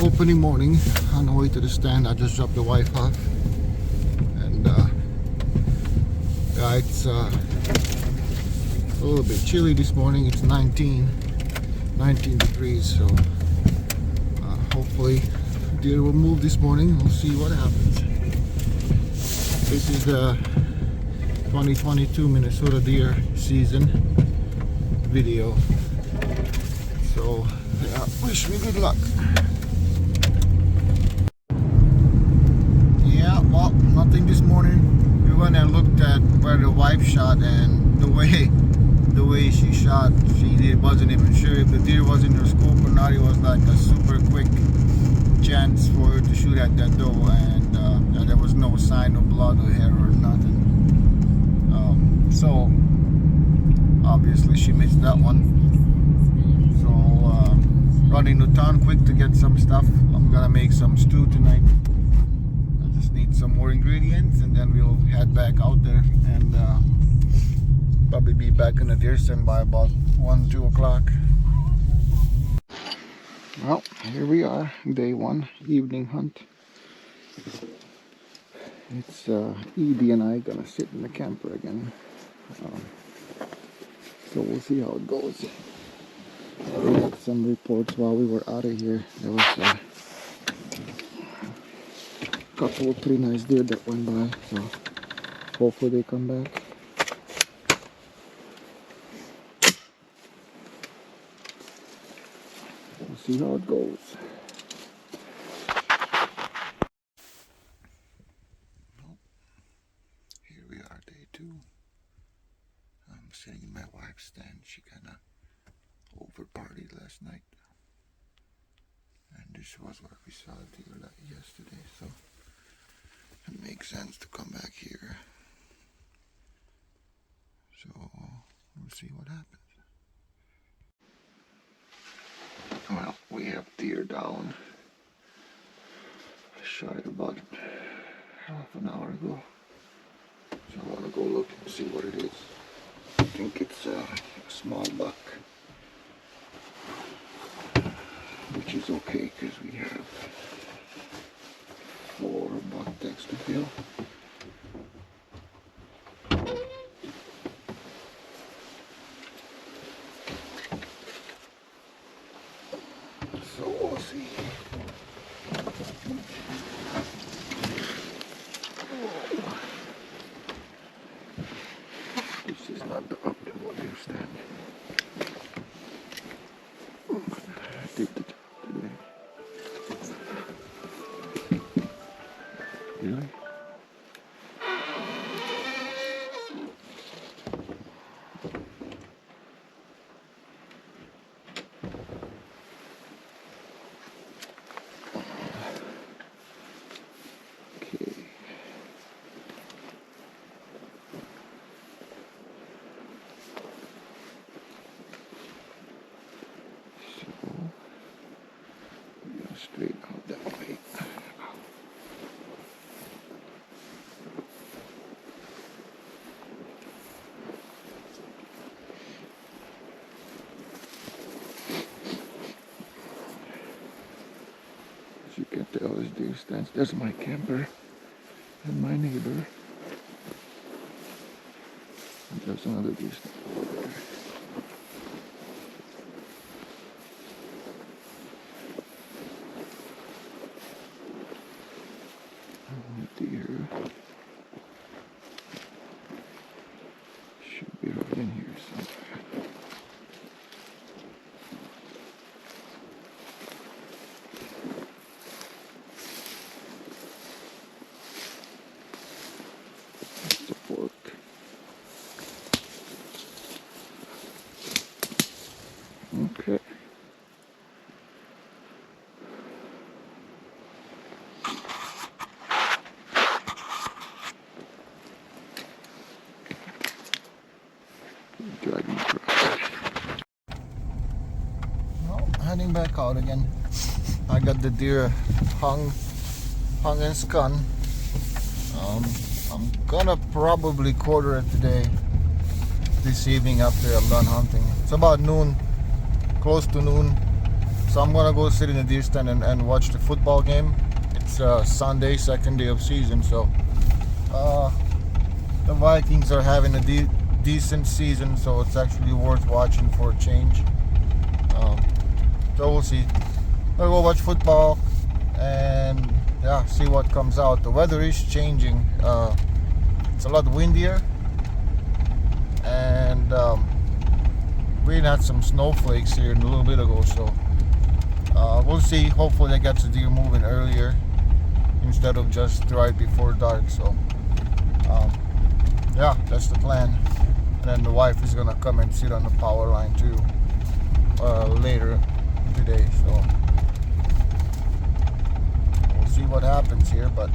Opening morning on the way to the stand. I just dropped the wife off, and yeah, it's a little bit chilly this morning. It's 19 degrees, so hopefully deer will move this morning. We'll see what happens. This is the 2022 Minnesota deer season video, so yeah, wish me good luck. Yeah, well, nothing this morning. We went and looked at where the wife shot, and the way she shot, wasn't even sure if the deer was in her scope or not. It was like a super quick chance for her to shoot at that doe, and there was no sign of blood or hair or nothing. So obviously she missed that one. So running to town quick to get some stuff. I'm gonna make some stew tonight. I just need some more ingredients, and then we'll head back out there and probably be back in the deer stand by about 1-2 o'clock. Well, here we are, day one, evening hunt. It's Edie and I gonna sit in the camper again. So we'll see how it goes. We had some reports while we were out of here. There was a couple of pretty nice deer that went by, so hopefully they come back. We'll see how it goes. Well, here we are, day two. I'm sitting in my wife's stand. She kind of over partied last night, and this was where we saw the deer yesterday, so it makes sense to come back here. So we'll see what happens. Well, we have deer down. I shot it about half an hour ago, so I want to go look and see what it is. I think it's a small buck, which is okay because we have 4 buck decks to fill. So we'll see. This is not the optimal deer stand. I did the job today. Really? Straight out that way. As you can tell, this deer stands. There's my camper and my neighbor. And there's another deer stand over there. Deer should be right in here somewhere. That's the fork. Okay. Dragging across. Well, heading back out again. I got the deer hung and scun. I'm gonna probably quarter it today, this evening after I'm done hunting. It's about noon, close to noon. So I'm gonna go sit in the deer stand and watch the football game. It's Sunday, second day of season, so the Vikings are having a decent season, so it's actually worth watching for a change. So we'll see. I'll go watch football and yeah, see what comes out. The weather is changing. It's a lot windier, and we had some snowflakes here a little bit ago, so we'll see. Hopefully that gets the deer moving earlier instead of just right before dark. So yeah, that's the plan. And then the wife is gonna come and sit on the power line too later today, so we'll see what happens here, but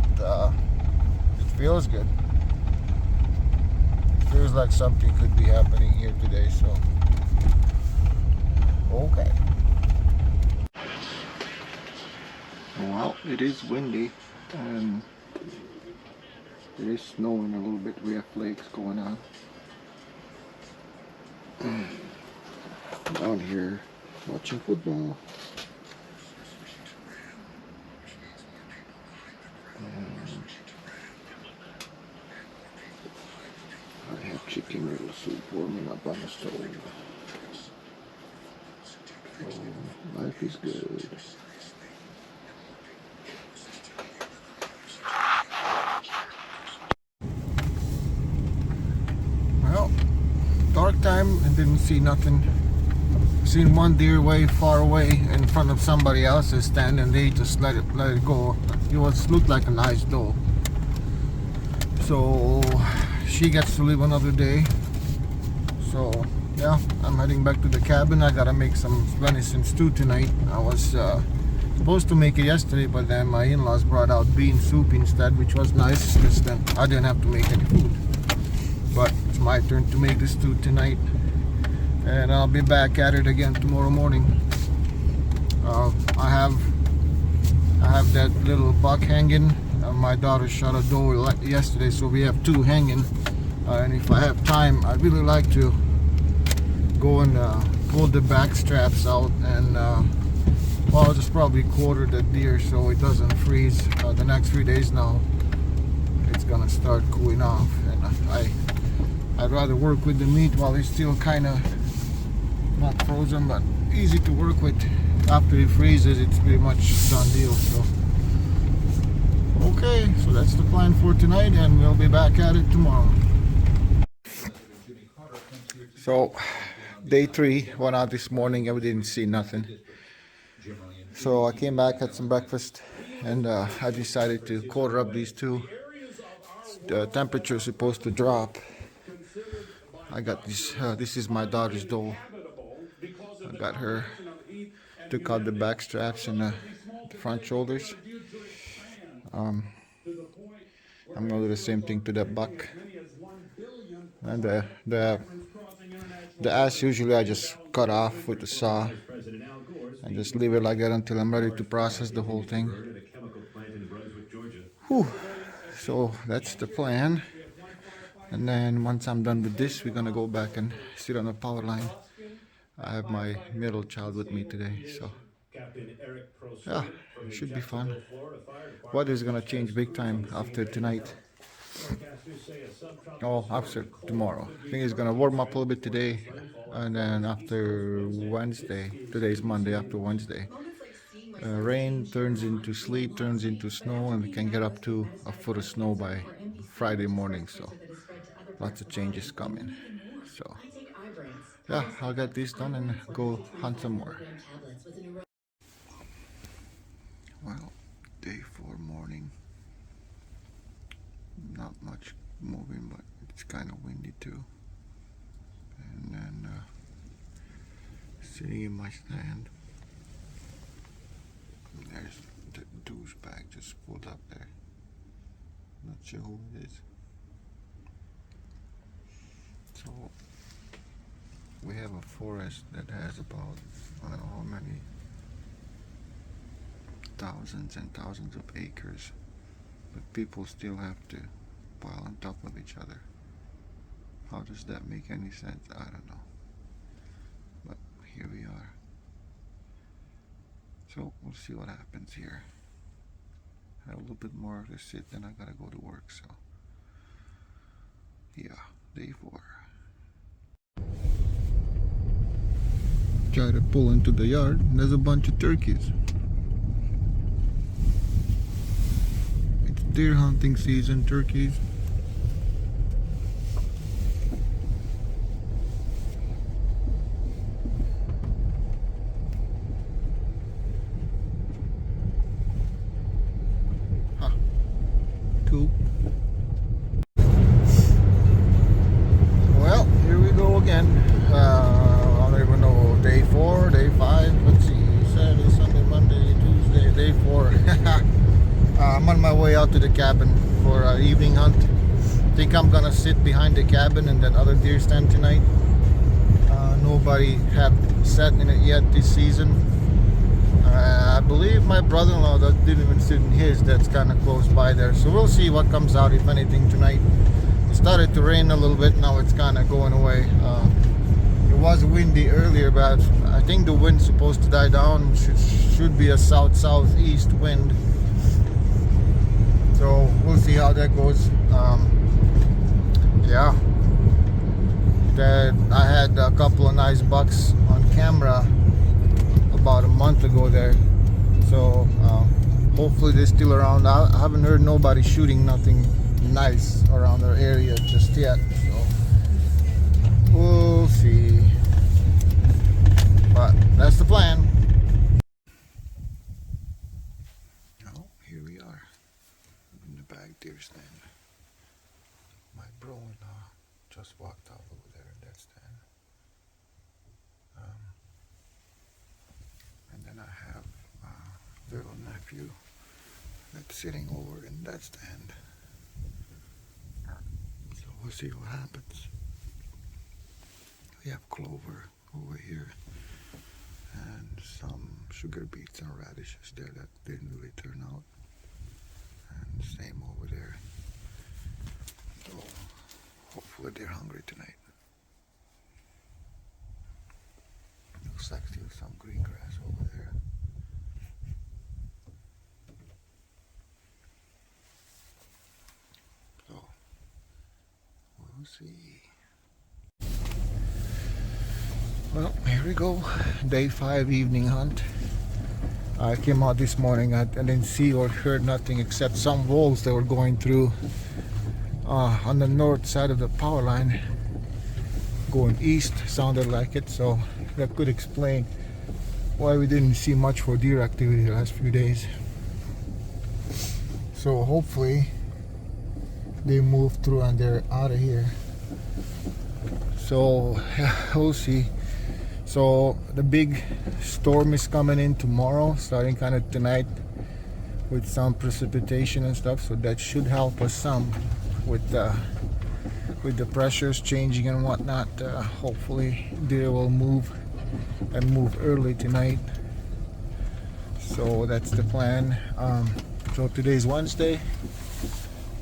it feels good. It feels like something could be happening here today, so okay. Well, it is windy and it is snowing a little bit. We have flakes going on. Down here watching football. I have chicken noodle soup warming up on the stove. Oh, life is good. Well, dark time and didn't see nothing. Seen one deer way far away in front of somebody else's stand, and they just let it go. It looked like a nice doe. So she gets to live another day. So yeah, I'm heading back to the cabin. I gotta make some venison stew tonight. I was supposed to make it yesterday, but then my in-laws brought out bean soup instead, which was nice because then I didn't have to make any food. But it's my turn to make the stew tonight, and I'll be back at it again tomorrow morning. I have that little buck hanging. My daughter shot a doe yesterday, so we have two hanging. And if I have time, I'd really like to go and pull the back straps out and well, I'll just probably quarter the deer so it doesn't freeze. The next 3 days now, it's gonna start cooling off, and I'd rather work with the meat while it's still kind of not frozen, but easy to work with. After it freezes, it's pretty much done deal. So okay, so that's the plan for tonight, and we'll be back at it tomorrow. So day 3 went out this morning and we didn't see nothing. So I came back, had some breakfast, and I decided to quarter up these two. The temperature is supposed to drop. I got this. This is my daughter's doe. I got her. Took out the back straps and the front shoulders. I'm gonna do the same thing to that buck. And the ass usually I just cut off with the saw and just leave it like that until I'm ready to process the whole thing. Whew. So that's the plan. And then once I'm done with this, we're gonna go back and sit on the power line. I have my middle child with me today, so yeah, it should be fun. Weather's gonna change big time after tonight. Oh, after tomorrow. I think it's gonna warm up a little bit today, and then after Wednesday, today's Monday, after Wednesday, rain turns into sleet, turns into snow, and we can get up to a foot of snow by Friday morning. So lots of changes coming. So yeah, I'll get this done and go hunt some more. Well, day 4 morning. Not much moving, but it's kind of windy too. And then sitting in my stand, there's the douchebag just pulled up there. Not sure who it is. So we have a forest that has about, I don't know how many thousands and thousands of acres, but people still have to pile on top of each other. How does that make any sense? I don't know. But here we are. So we'll see what happens here. I have a little bit more to sit, then I gotta go to work. So yeah, day 4. Try to pull into the yard, and there's a bunch of turkeys. It's deer hunting season, turkeys. Cool. Well, here we go again. I don't even know, day 4, day 5. Let's see, Saturday, Sunday, Monday, Tuesday, day 4. I'm on my way out to the cabin for an evening hunt. I think I'm gonna sit behind the cabin in that other deer stand tonight. Nobody had sat in it yet this season. I believe my brother-in-law that didn't even sit in his, that's kind of close by there. So we'll see what comes out, if anything, tonight. It started to rain a little bit, now it's kind of going away. It was windy earlier, but I think the wind's supposed to die down. Should be a south-southeast wind. So we'll see how that goes. Yeah. That I had a couple of nice bucks on camera about a month ago there, so hopefully they're still around. I haven't heard nobody shooting nothing nice around our area just yet, so we'll see, but that's the plan. Oh, here we are in the back deer stand. My bro-in-law just walked out over there in that stand. And then I have a little nephew that's sitting over in that stand. So we'll see what happens. We have clover over here and some sugar beets and radishes there that didn't really turn out. And same over there. So hopefully they're hungry tonight. Looks like still some green grass over there. So we'll see. Well, here we go. Day 5 evening hunt. I came out this morning. I didn't see or heard nothing except some wolves that were going through on the north side of the power line, going east, sounded like it. So that could explain why we didn't see much for deer activity the last few days. So hopefully they move through and they're out of here. So yeah, we'll see. So the big storm is coming in tomorrow, starting kind of tonight, with some precipitation and stuff. So that should help us some with the pressures changing and whatnot. Hopefully deer will move and move early tonight. So that's the plan. So today's Wednesday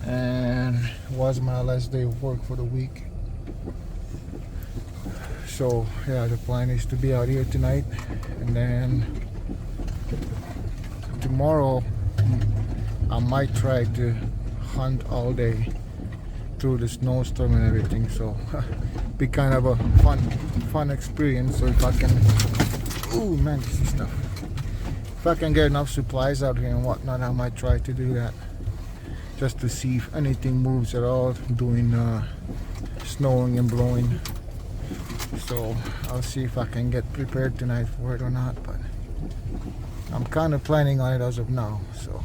and was my last day of work for the week. So yeah, the plan is to be out here tonight, and then tomorrow I might try to hunt all day through the snowstorm and everything. So be kind of a fun experience. So if I can, oh man, this is tough. If I can get enough supplies out here and whatnot, I might try to do that, just to see if anything moves at all doing snowing and blowing. So I'll see if I can get prepared tonight for it or not, but I'm kind of planning on it as of now. So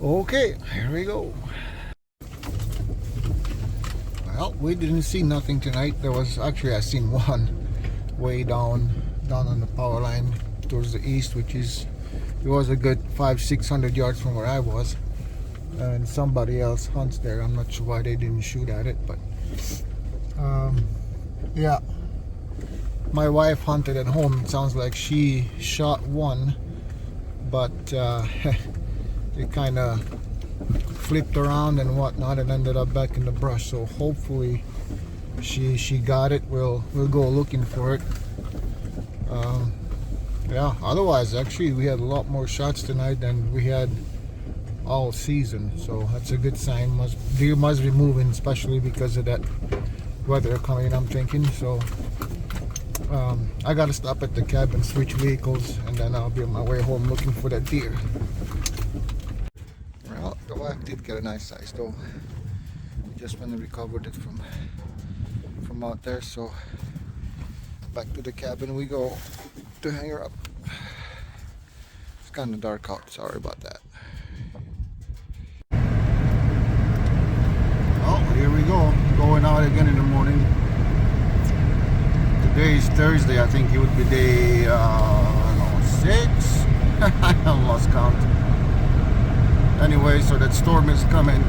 okay, here we go. Well, we didn't see nothing tonight. There was actually, I seen one way down on the power line towards the east, which is, it was a good 500-600 yards from where I was, and somebody else hunts there. I'm not sure why they didn't shoot at it, but yeah, my wife hunted at home. It sounds like she shot one, but it kind of flipped around and whatnot and ended up back in the brush. So hopefully she got it. We'll go looking for it. Yeah, otherwise actually we had a lot more shots tonight than we had all season, so that's a good sign. Deer must be moving, especially because of that weather coming, I'm thinking. So I gotta stop at the cabin, switch vehicles, and then I'll be on my way home looking for that deer. Well, the wife did get a nice size though. Just when I recovered it from out there, so back to the cabin we go to hang her up. It's kind of dark out, sorry about that. Oh, here we go, going out again in the morning. Today is Thursday, I think it would be day, I don't know, 6? I lost count. Anyway, so that storm is coming.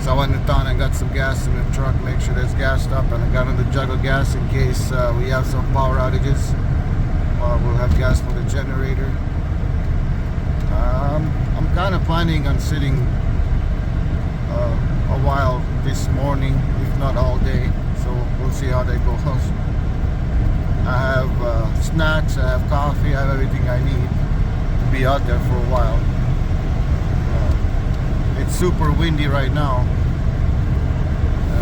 So I went to town and got some gas in the truck, make sure there's gassed up, and I got another jug of gas in case we have some power outages. We'll have gas for the generator. I'm kind of planning on sitting a while this morning, if not all day, so we'll see how that goes. I have snacks, I have coffee, I have everything I need to be out there for a while. It's super windy right now,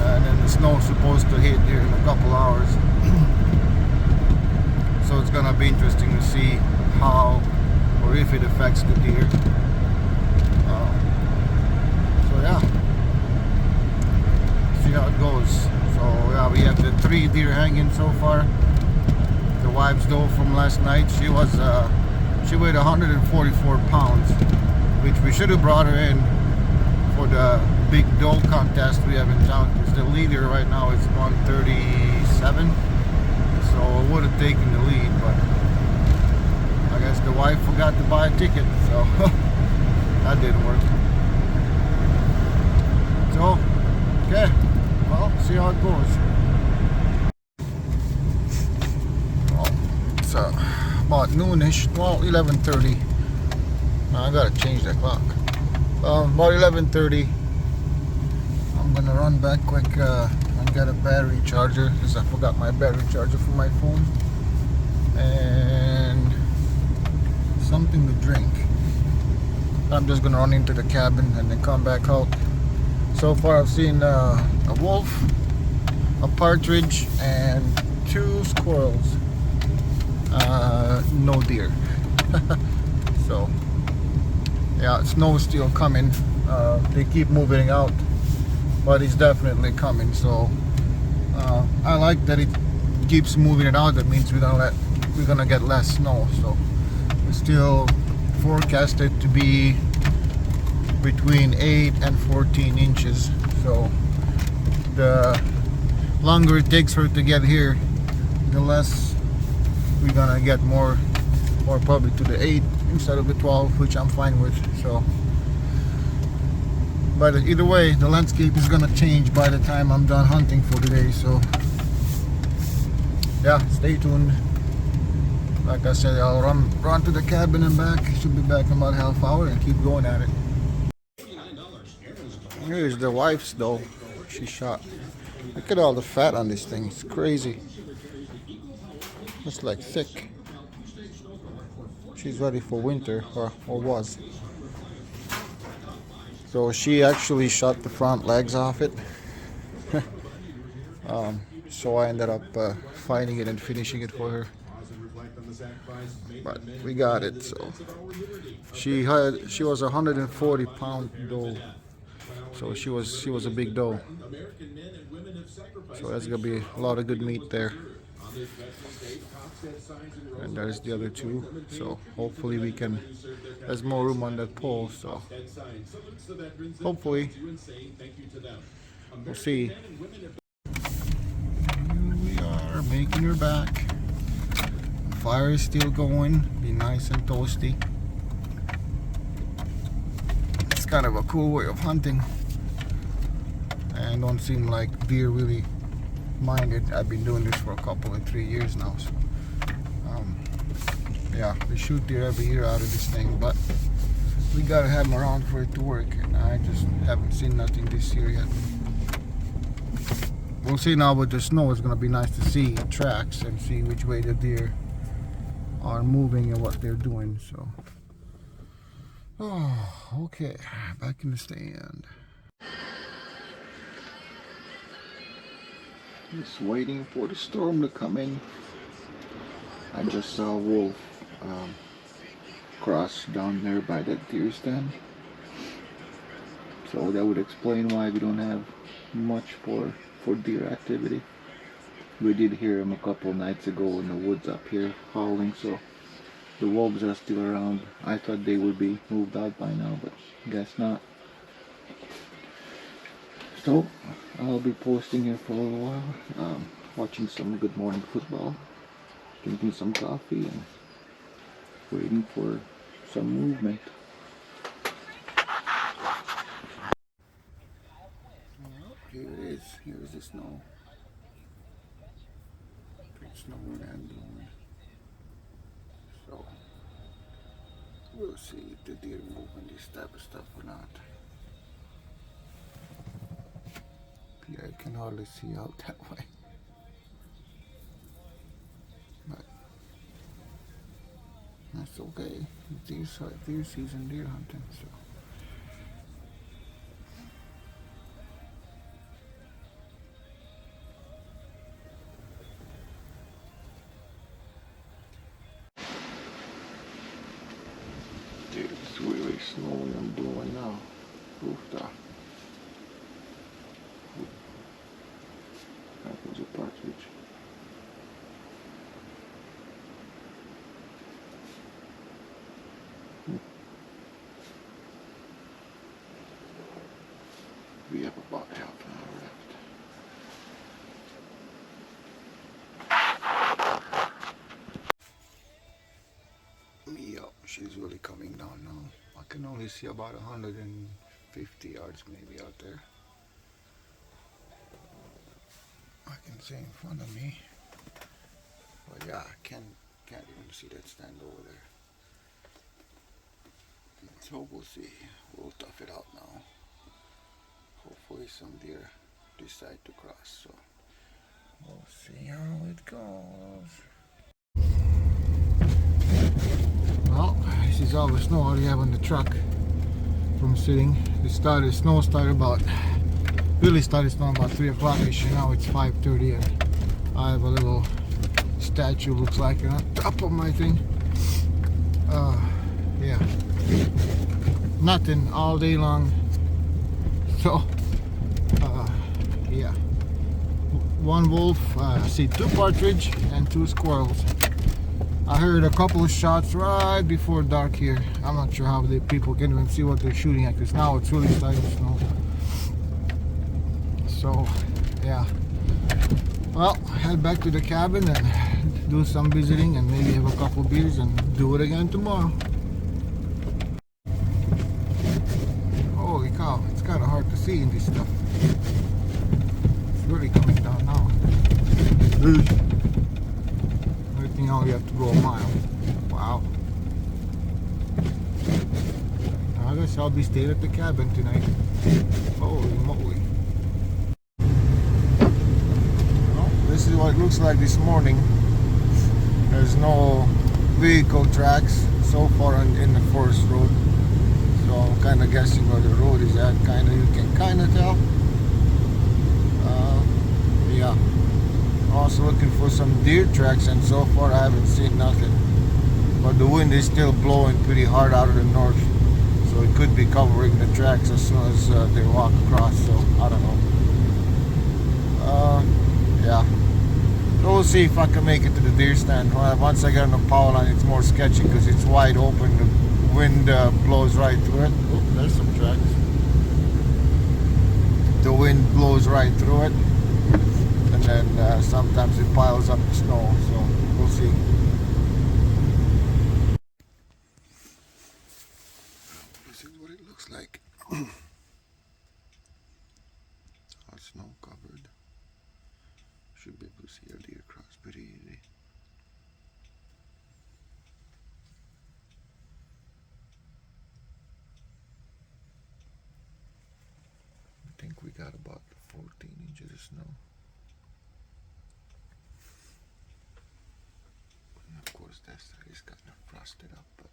and then the snow's supposed to hit here in a couple hours. So it's gonna be interesting to see how or if it affects the deer. So yeah, see how it goes. So yeah, we have the 3 deer hanging so far. The wife's doe from last night, she weighed 144 pounds, which we should have brought her in for the big doe contest we have in town, because the leader right now is 137. So I would have taken the lead, but I guess the wife forgot to buy a ticket, so that didn't work. So, okay, well, see how it goes. Well, it's about noonish, well, 11:30. Now I gotta change that clock. About 11:30. I'm gonna run back quick and get a battery charger, because I forgot my battery charger for my phone, and something to drink. I'm just gonna run into the cabin and then come back out. So far I've seen a wolf, a partridge, and 2 squirrels. No deer. So yeah, snow's still coming. They keep moving out, but it's definitely coming. So I like that it keeps moving it out. That means we're gonna get less snow. So it's still forecasted to be between 8 and 14 inches. So the longer it takes for it to get here, the less we're gonna get more probably to the 8 instead of the 12, which I'm fine with. So, but either way, the landscape is gonna change by the time I'm done hunting for today. So yeah, stay tuned. Like I said, I'll run to the cabin and back. Should be back in about half hour and keep going at it. Here's the wife's though. She shot. Look at all the fat on this thing. It's crazy. It's like thick. She's ready for winter, or was. So she actually shot the front legs off it. So I ended up finding it and finishing it for her. But we got it. So she was a 140-pound doe. So she was a big doe. So that's gonna be a lot of good meat there. And there's the other 2. So hopefully we can. There's more room on that pole. So hopefully we'll see. Here we are making her back. The fire is still going. Be nice and toasty. It's kind of a cool way of hunting, and don't seem like deer really mind it. I've been doing this for a couple of 3 years now. So yeah, we shoot deer every year out of this thing, but we gotta have them around for it to work, and I just haven't seen nothing this year yet. We'll see now with the snow. It's gonna be nice to see tracks and see which way the deer are moving and what they're doing. So, oh, okay, back in the stand. Just waiting for the storm to come in. I just saw a wolf cross down there by that deer stand. So that would explain why we don't have much for deer activity. We did hear him a couple nights ago in the woods up here howling, so the wolves are still around. I thought they would be moved out by now, but guess not. So I'll be posting here for a little while, watching some Good Morning Football, drinking some coffee, and waiting for some movement. Well, here it is. Here's the snow. It's snowing and blowing. So we'll see if the deer move and this type of stuff or not. Yeah, I can hardly see out that way. But that's okay. It's deer season, deer hunting, so. It's really snowing and blowing now. Rooftop. That was a partridge. We have about half an hour left. Yeah, she's really coming down now. I can only see about 150 yards maybe out there. I can see in front of me. But yeah, I can't even see that stand over there. So we'll see. We'll tough it out now. Hopefully some deer decide to cross. So we'll see how it goes. Well, this is all the snow I have on the truck from sitting. The snow started about, really started snowing about 3 o'clock-ish, and now it's 5:30, and I have a little statue, looks like, on top of my thing. Yeah, nothing all day long. So, yeah, one wolf, I see 2 partridge and 2 squirrels. I heard a couple of shots right before dark here. I'm not sure how the people can even see what they're shooting at, because now it's really starting to snow. So, yeah. Well, head back to the cabin and do some visiting and maybe have a couple beers and do it again tomorrow. Holy cow, it's kind of hard to see in this stuff. It's really coming down now. Everything else you have to go a mile. Wow. I guess I'll be staying at the cabin tonight. Holy moly. This is what it looks like this morning. There's no vehicle tracks so far in the forest road, so I'm kind of guessing where the road is at. You can kind of tell. Yeah. Also looking for some deer tracks, and so far I haven't seen nothing. But the wind is still blowing pretty hard out of the north, so it could be covering the tracks as soon as they walk across. So I don't know. Yeah. So we'll see if I can make it to the deer stand. Once I get on the power line, it's more sketchy because it's wide open. The wind blows right through it. Oh, there's some tracks. The wind blows right through it, and then sometimes it piles up the snow. So we'll see. This is what it looks like. All snow covered. Should be able to see a deer cross pretty easy. I think we got about 14 inches of snow. And of course this side is kind of frosted up, but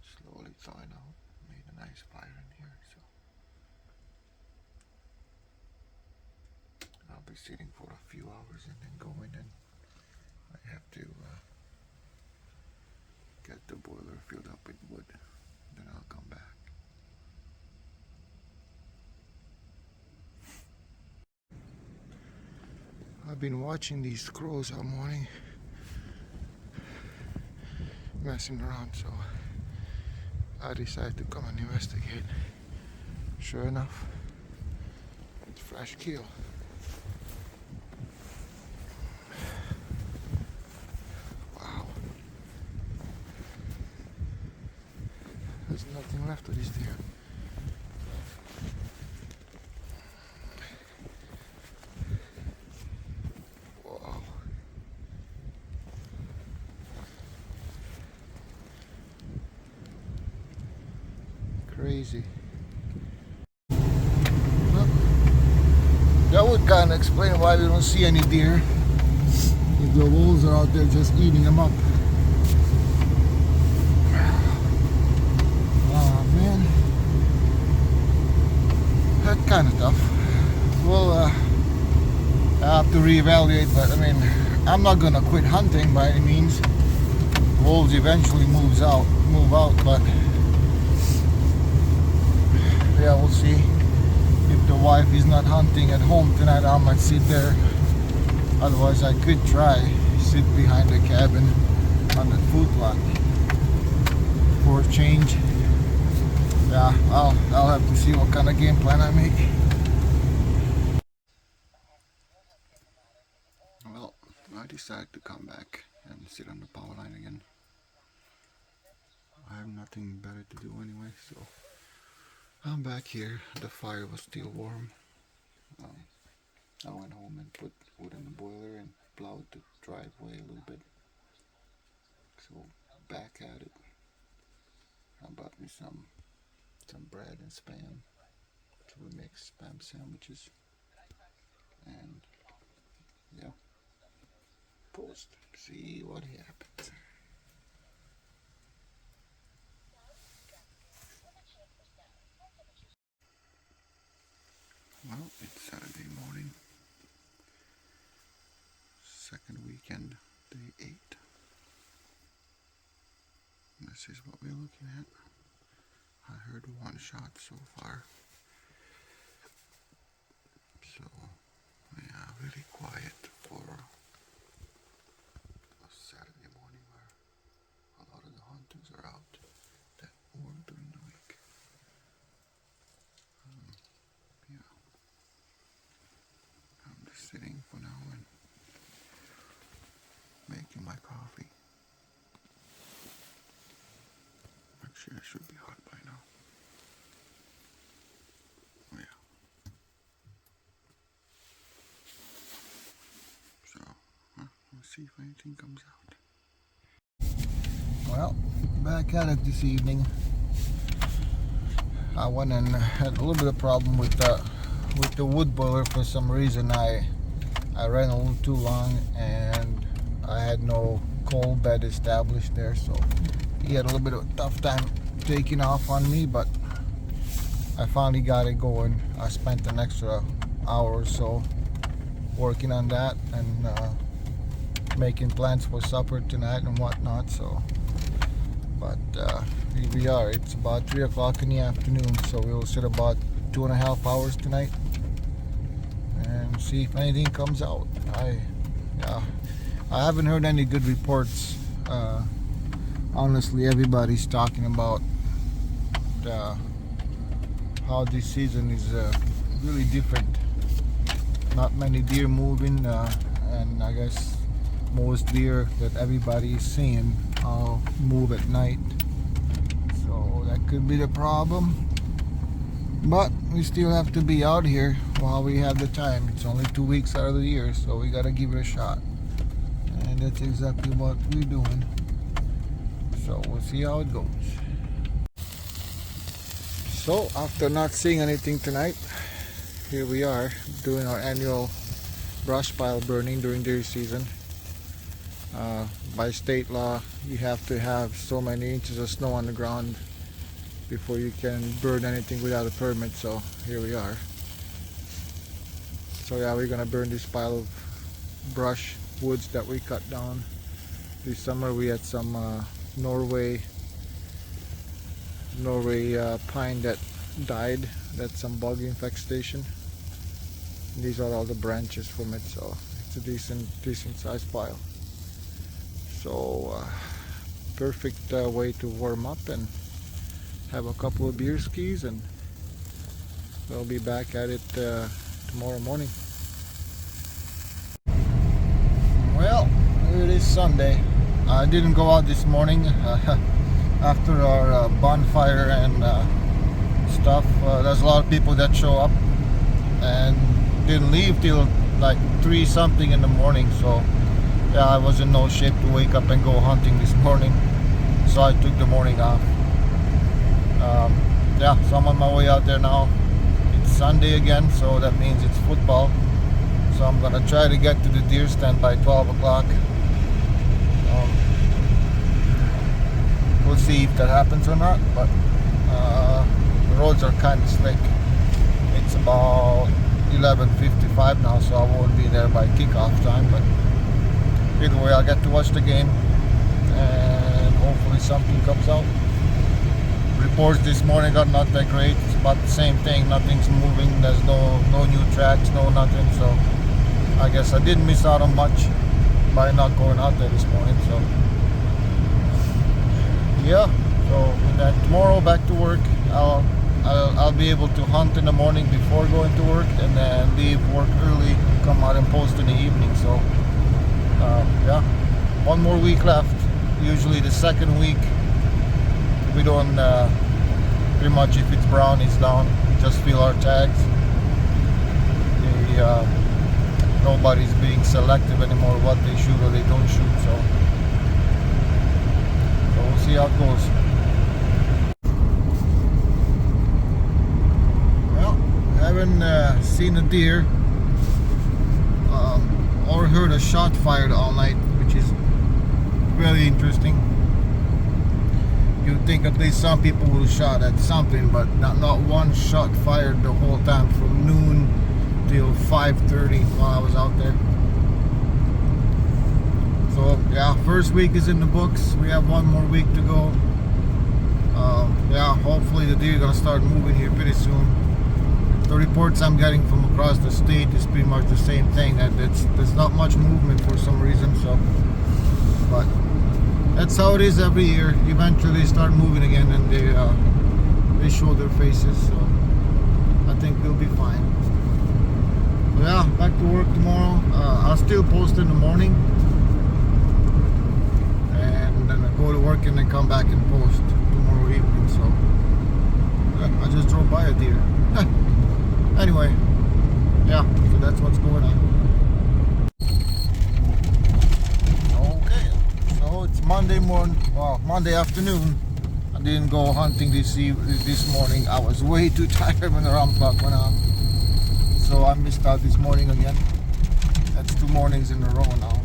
slowly thawing out. Made a nice fire in here, so I'll be sitting for a few hours and then going, and I have to get the boiler filled up with wood. Then I'll come back. I've been watching these crows all morning, messing around, so I decided to come and investigate. Sure enough, it's fresh kill. Wow. There's nothing left of this deer. Wow. Crazy. Well, that would kind of explain why we don't see any deer. If the wolves are out there just eating them up. Oh man, that's kind of tough. Well, I have to reevaluate, but I mean, I'm not gonna quit hunting by any means. Wolves eventually move out, but yeah, we'll see. If the wife is not hunting at home tonight, I might sit there. Otherwise, I could try sit behind the cabin on the food plot for a change. Yeah, I'll have to see what kind of game plan I make. Well, I decided to come back and sit on the power line again. I have nothing better to do anyway, so I'm back here. The fire was still warm. I went home and put wood in the boiler and plowed the driveway a little bit. So back at it. I bought me some bread and spam. So we make spam sandwiches. And yeah, post. See what happens. Well, it's Saturday morning. Second weekend, day 8. This is what we're looking at. I heard one shot so far. So, yeah, really quiet for a Saturday morning where a lot of the hunters are out that work during the week. Yeah. I'm just sitting for now and making my coffee. Actually, I should be hot by now. Oh, yeah. So, we'll see if anything comes out. Well, back at it this evening. I went and had a little bit of problem with the wood boiler for some reason. I ran a little too long and I had no coal bed established there, so he had a little bit of a tough time taking off on me, but I finally got it going. I spent an extra hour or so working on that and making plans for supper tonight and whatnot. So, but here we are. It's about 3 o'clock in the afternoon, so we'll sit about 2.5 hours tonight and see if anything comes out. I haven't heard any good reports. Honestly, everybody's talking about how this season is really different. Not many deer moving, and I guess most deer that everybody is seeing move at night. So that could be the problem. But we still have to be out here while we have the time. It's only 2 weeks out of the year, so we gotta give it a shot. And that's exactly what we're doing. So we'll see how it goes. So after not seeing anything tonight, here we are doing our annual brush pile burning during deer season. By state law, you have to have so many inches of snow on the ground before you can burn anything without a permit. So here we are. So yeah, we're gonna burn this pile of brush woods that we cut down this summer. We had some Norway pine that died. That's some bug infestation. These are all the branches from it, so it's a decent sized pile. So perfect way to warm up and have a couple of beer skis, and we'll be back at it tomorrow morning. Well, it is Sunday. I didn't go out this morning after our bonfire and stuff. There's a lot of people that show up and didn't leave till like 3 something in the morning. So yeah, I was in no shape to wake up and go hunting this morning, so I took the morning off. Yeah, so I'm on my way out there now. It's Sunday again, so that means it's football. So I'm gonna try to get to the deer stand by 12 o'clock. We'll see if that happens or not, but the roads are kind of slick. It's about 11:55 now, so I won't be there by kickoff time, but either way I'll get to watch the game and hopefully something comes out. Reports this morning are not that great. It's about the same thing. Nothing's moving. There's no new tracks, no nothing. So I guess I didn't miss out on much by not going out there this morning. So yeah. So and then tomorrow back to work. I'll be able to hunt in the morning before going to work, and then leave work early, come out and post in the evening. So yeah, 1 more week left. Usually the second week we don't pretty much, if it's brown, it's down. We just fill our tags. Nobody's being selective anymore what they shoot or they don't shoot, so we'll see how it goes. Well, I haven't seen a deer or heard a shot fired all night, which is really interesting. You'd think at least some people will shot at something, but not one shot fired the whole time from noon till 5:30 while I was out there. So yeah, first week is in the books. We have 1 more week to go. Yeah, hopefully the deer are gonna start moving here pretty soon. The reports I'm getting from across the state is pretty much the same thing, that there's not much movement for some reason. So, but that's how it is every year. Eventually they start moving again, and they show their faces. So I think we'll be fine. But yeah, back to work tomorrow. I'll still post in the morning, and then I go to work and then come back and post tomorrow evening. So yeah, I just drove by a deer. Anyway, yeah, so that's what's going on. Okay, so it's Monday morning, well, Monday afternoon. I didn't go hunting this morning. I was way too tired when the alarm clock went on, so I missed out this morning again. That's 2 mornings in a row now.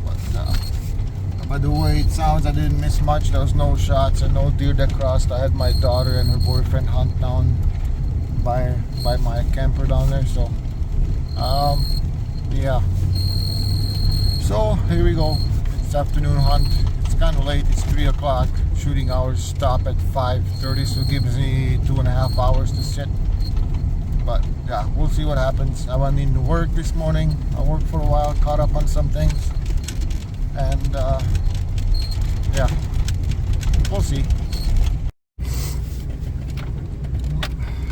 But by the way it sounds, I didn't miss much. There was no shots and no deer that crossed. I had my daughter and her boyfriend hunt down by my camper down there. So yeah, so here we go. It's afternoon hunt. It's kind of late. It's 3 o'clock. Shooting hours stop at 5:30, so it gives me 2.5 hours to sit. But yeah, we'll see what happens. I went into work this morning. I worked for a while, caught up on some things, and yeah, we'll see.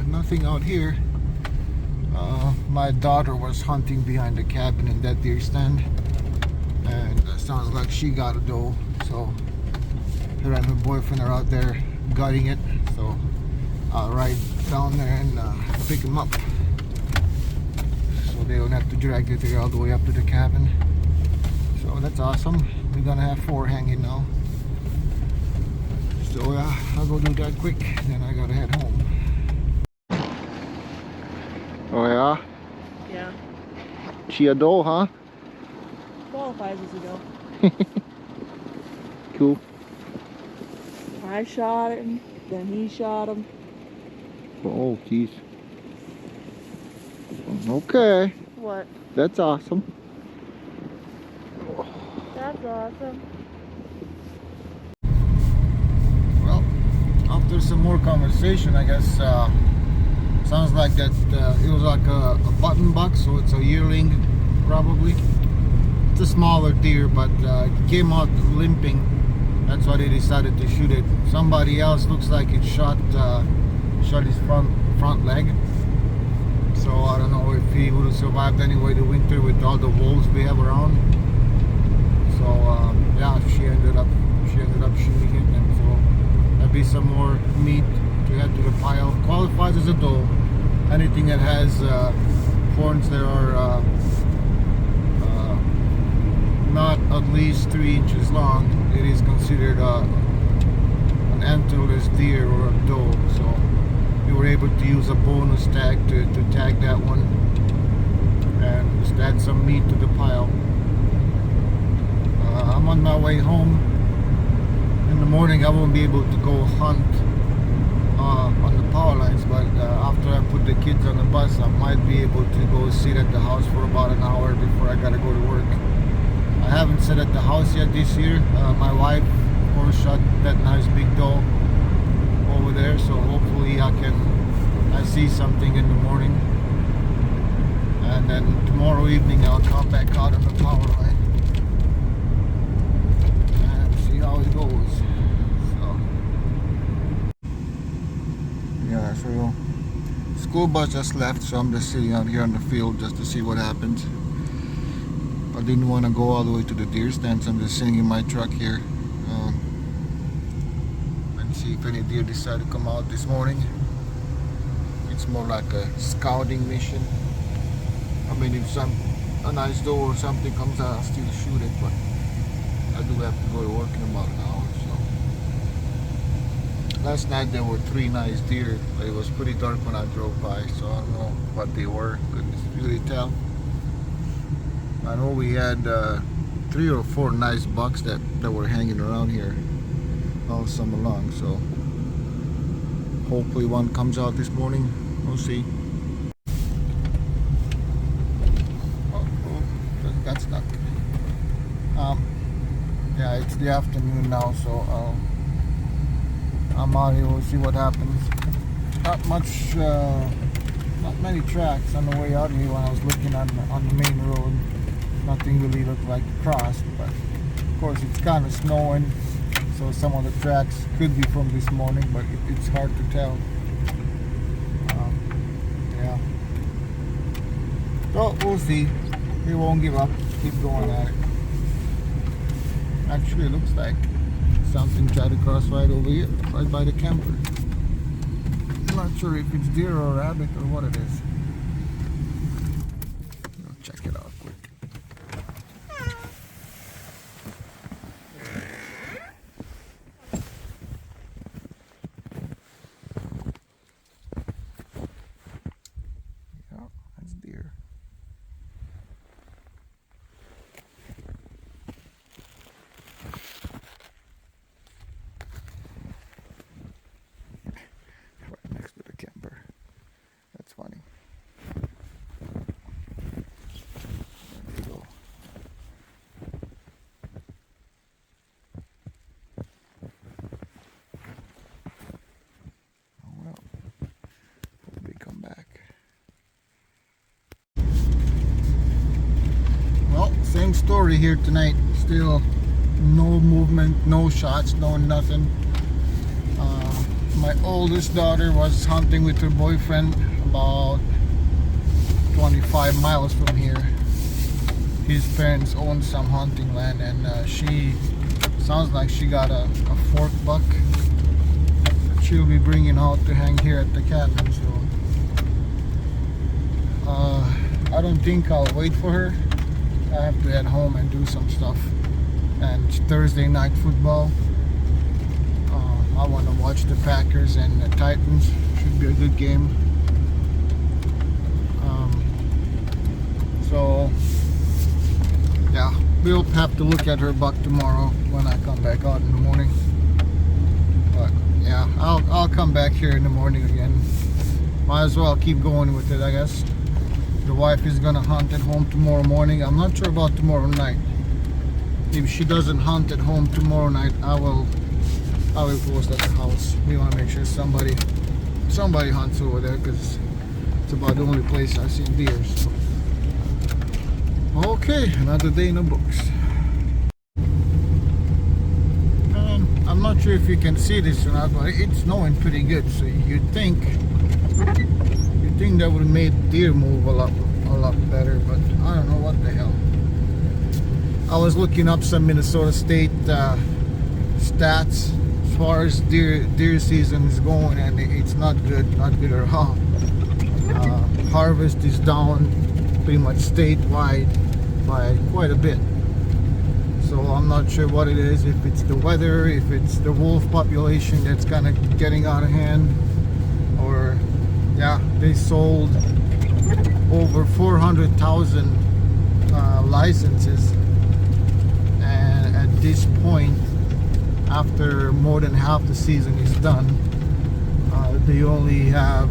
Nothing out here. My daughter was hunting behind the cabin in that deer stand, and it sounds like she got a doe. So her and her boyfriend are out there gutting it. So I'll ride down there and pick them up, so they don't have to drag the deer all the way up to the cabin. So that's awesome. We're gonna have 4 hanging now. So yeah, I'll go do that quick, then I gotta head home. Oh yeah? Yeah. She a doe, huh? Qualifies as a doe. cool. I shot him, then he shot him. Oh, geez. Okay. What? That's awesome. That's awesome. Well, after some more conversation, I guess sounds like that it was like a button buck, so it's a yearling probably. It's a smaller deer, but it came out limping. That's why they decided to shoot it. Somebody else looks like it shot his front leg. So I don't know if he would have survived anyway the winter with all the wolves we have around. So yeah, she ended up shooting it, and so there'll be some more meat to add to the pile. Qualifies as a doe. Anything that has horns that are not at least 3 inches long, it is considered an antlerless deer or a doe. So we were able to use a bonus tag to tag that one and just add some meat to the pile. I'm on my way home. In the morning I won't be able to go hunt on the power lines, but after I put the kids on the bus, I might be able to go sit at the house for about an hour before I gotta go to work. I haven't sat at the house yet this year. My wife, of course, shot that nice big doe over there, so hopefully I see something in the morning, and then tomorrow evening I'll come back out on the power line and see how it goes. So yeah, so school bus just left, so I'm just sitting out here on the field just to see what happens. I didn't want to go all the way to the deer stand, so I'm just sitting in my truck here and see if any deer decide to come out this morning. It's more like a scouting mission. I mean, if a nice doe or something comes out, I'll still shoot it, but I do have to go to work in about an hour. So last night there were 3 nice deer, but it was pretty dark when I drove by, so I don't know what they were. Couldn't really tell. I know we had 3 or 4 nice bucks that were hanging around here all summer long, so hopefully one comes out this morning. We'll see. Oh, that's not good. Yeah, it's the afternoon now, so I'm out here. We'll see what happens. Not many tracks on the way out here when I was looking on the main road. Nothing really looked like crossed, but of course it's kind of snowing, so some of the tracks could be from this morning, but it's hard to tell. Yeah, so we'll see. We won't give up. Keep going at it. Actually, it looks like something tried to cross right over here, right by the camper. I'm not sure if it's deer or rabbit or what it is. I'll check it out quick. Deer. Right next to the camper. That's funny. There we go. Oh well. Hope they come back. Well, same story here tonight. Still no movement, no shots, no nothing. My oldest daughter was hunting with her boyfriend about 25 miles from here. His parents own some hunting land, and she sounds like she got a fork buck that she'll be bringing out to hang here at the cabin. So I don't think I'll wait for her. I have to head home and do some stuff, and it's Thursday night football. I want to watch the Packers and the Titans. Should be a good game. So yeah, we'll have to look at her buck tomorrow when I come back out in the morning. But yeah, I'll come back here in the morning again. Might as well keep going with it, I guess. The wife is gonna hunt at home tomorrow morning. I'm not sure about tomorrow night. If she doesn't hunt at home tomorrow night, I will post at the house. We want to make sure somebody hunts over there, because it's about the only place I've seen deer. So. Okay, another day in the books. And I'm not sure if you can see this or not, but it's snowing pretty good. So you'd think that would have made deer move a lot better, but I don't know what the hell. I was looking up some Minnesota State stats as far as deer season is going, and it's not good at all. Harvest is down pretty much statewide by quite a bit. So I'm not sure what it is, if it's the weather, if it's the wolf population that's kind of getting out of hand, or yeah, they sold over 400,000 licenses, and at this point, after more than half the season is done, they only have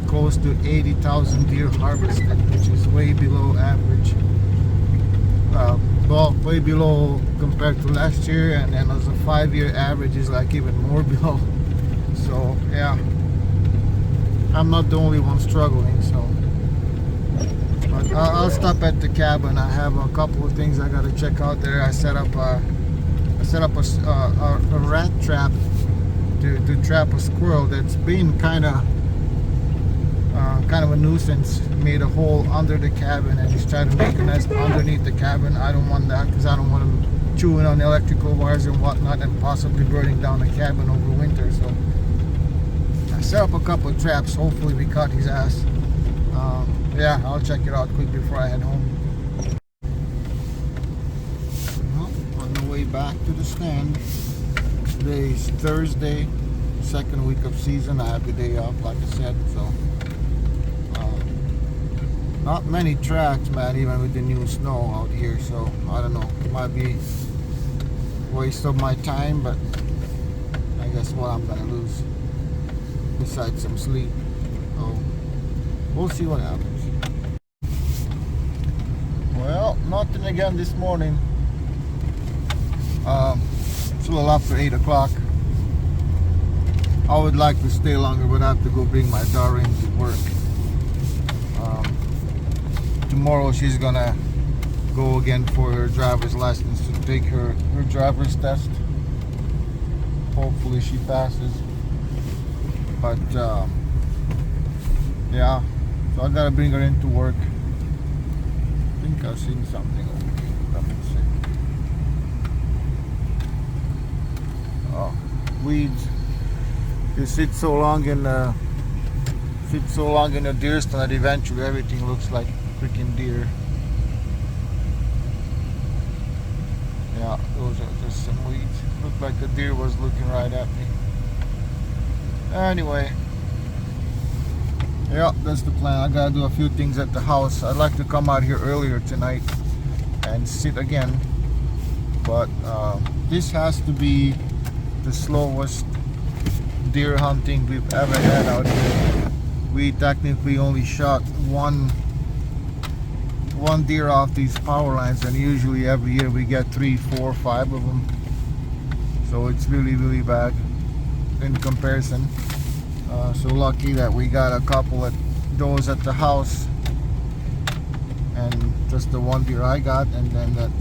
close to 80,000 deer harvested, which is way below average. Well, way below compared to last year, and then as a 5-year average is like even more below. So yeah, I'm not the only one struggling. So, but I'll stop at the cabin. I have a couple of things I gotta check out there. I set up a rat trap to trap a squirrel that's been kind of a nuisance. Made a hole under the cabin and he's trying to make a nest underneath the cabin. I don't want that, because I don't want him chewing on the electrical wires and whatnot and possibly burning down the cabin over winter. So I set up a couple of traps. Hopefully we caught his ass. Yeah, I'll check it out quick before I head home. Well, on the way back to the stand. Today is Thursday, second week of season. I have the day off, like I said. So not many tracks, man, even with the new snow out here. So I don't know, it might be a waste of my time, but I guess what I'm gonna lose besides some sleep. So we'll see what happens. Well, nothing again this morning. It's a little after 8 o'clock. I would like to stay longer, but I have to go bring my daughter into work. Tomorrow she's gonna go again for her driver's license to take her driver's test. Hopefully she passes. But yeah, so I gotta bring her into work. I think I've seen something over here. Let me see. Oh, weeds. You sit so long in the deer stand that eventually everything looks like freaking deer. Yeah, those are just some weeds. Looked like the deer was looking right at me. Anyway, yeah, that's the plan. I gotta do a few things at the house. I'd like to come out here earlier tonight and sit again, but this has to be the slowest deer hunting we've ever had out here. We technically only shot one deer off these power lines, and usually every year we get 3, 4, 5 of them. So it's really bad in comparison. So lucky that we got a couple of those at the house, and just the one deer I got, and then that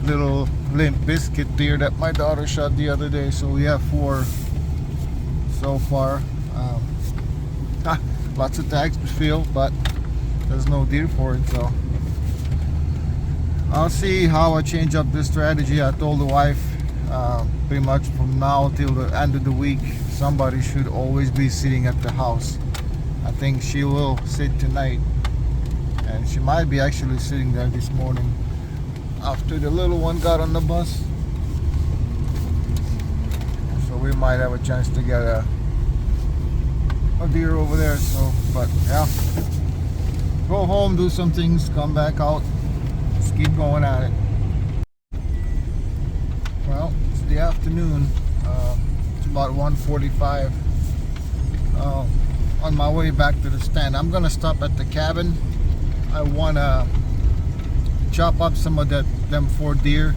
little Limp Biscuit deer that my daughter shot the other day. So we have 4 so far. Lots of tags to fill, but there's no deer for it. So I'll see how I change up this strategy. I told the wife pretty much from now till the end of the week, somebody should always be sitting at the house. I think she will sit tonight, and she might be actually sitting there this morning after the little one got on the bus. So we might have a chance to get a deer over there. So, but yeah, go home, do some things, come back out, let's keep going at it. Well, it's the afternoon. It's about 1:45. On my way back to the stand, I'm gonna stop at the cabin. I wanna chop up some of them 4 deer.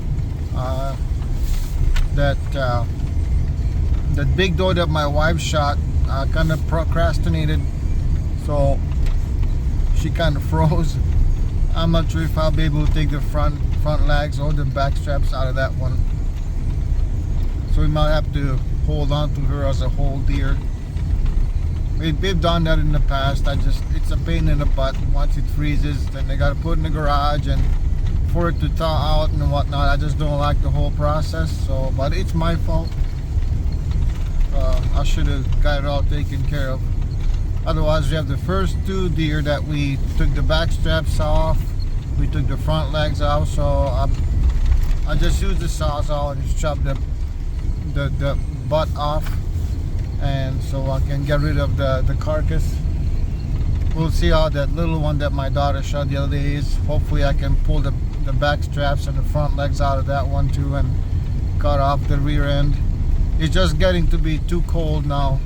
That big doe that my wife shot, kind of procrastinated, so she kind of froze. I'm not sure if I'll be able to take the front legs or the back straps out of that one, so we might have to hold on to her as a whole deer. We've done that in the past. It's a pain in the butt. Once it freezes, then they gotta put it in the garage, and for it to thaw out and whatnot. I just don't like the whole process. So, but it's my fault. I should have got it all taken care of. Otherwise, we have the first 2 deer that we took the back straps off. We took the front legs off. So I just used the sawzall and just chopped the butt off, and so I can get rid of the carcass. We'll see how that little one that my daughter shot the other day is. Hopefully I can pull the back straps and the front legs out of that one too, and cut off the rear end. It's just getting to be too cold now.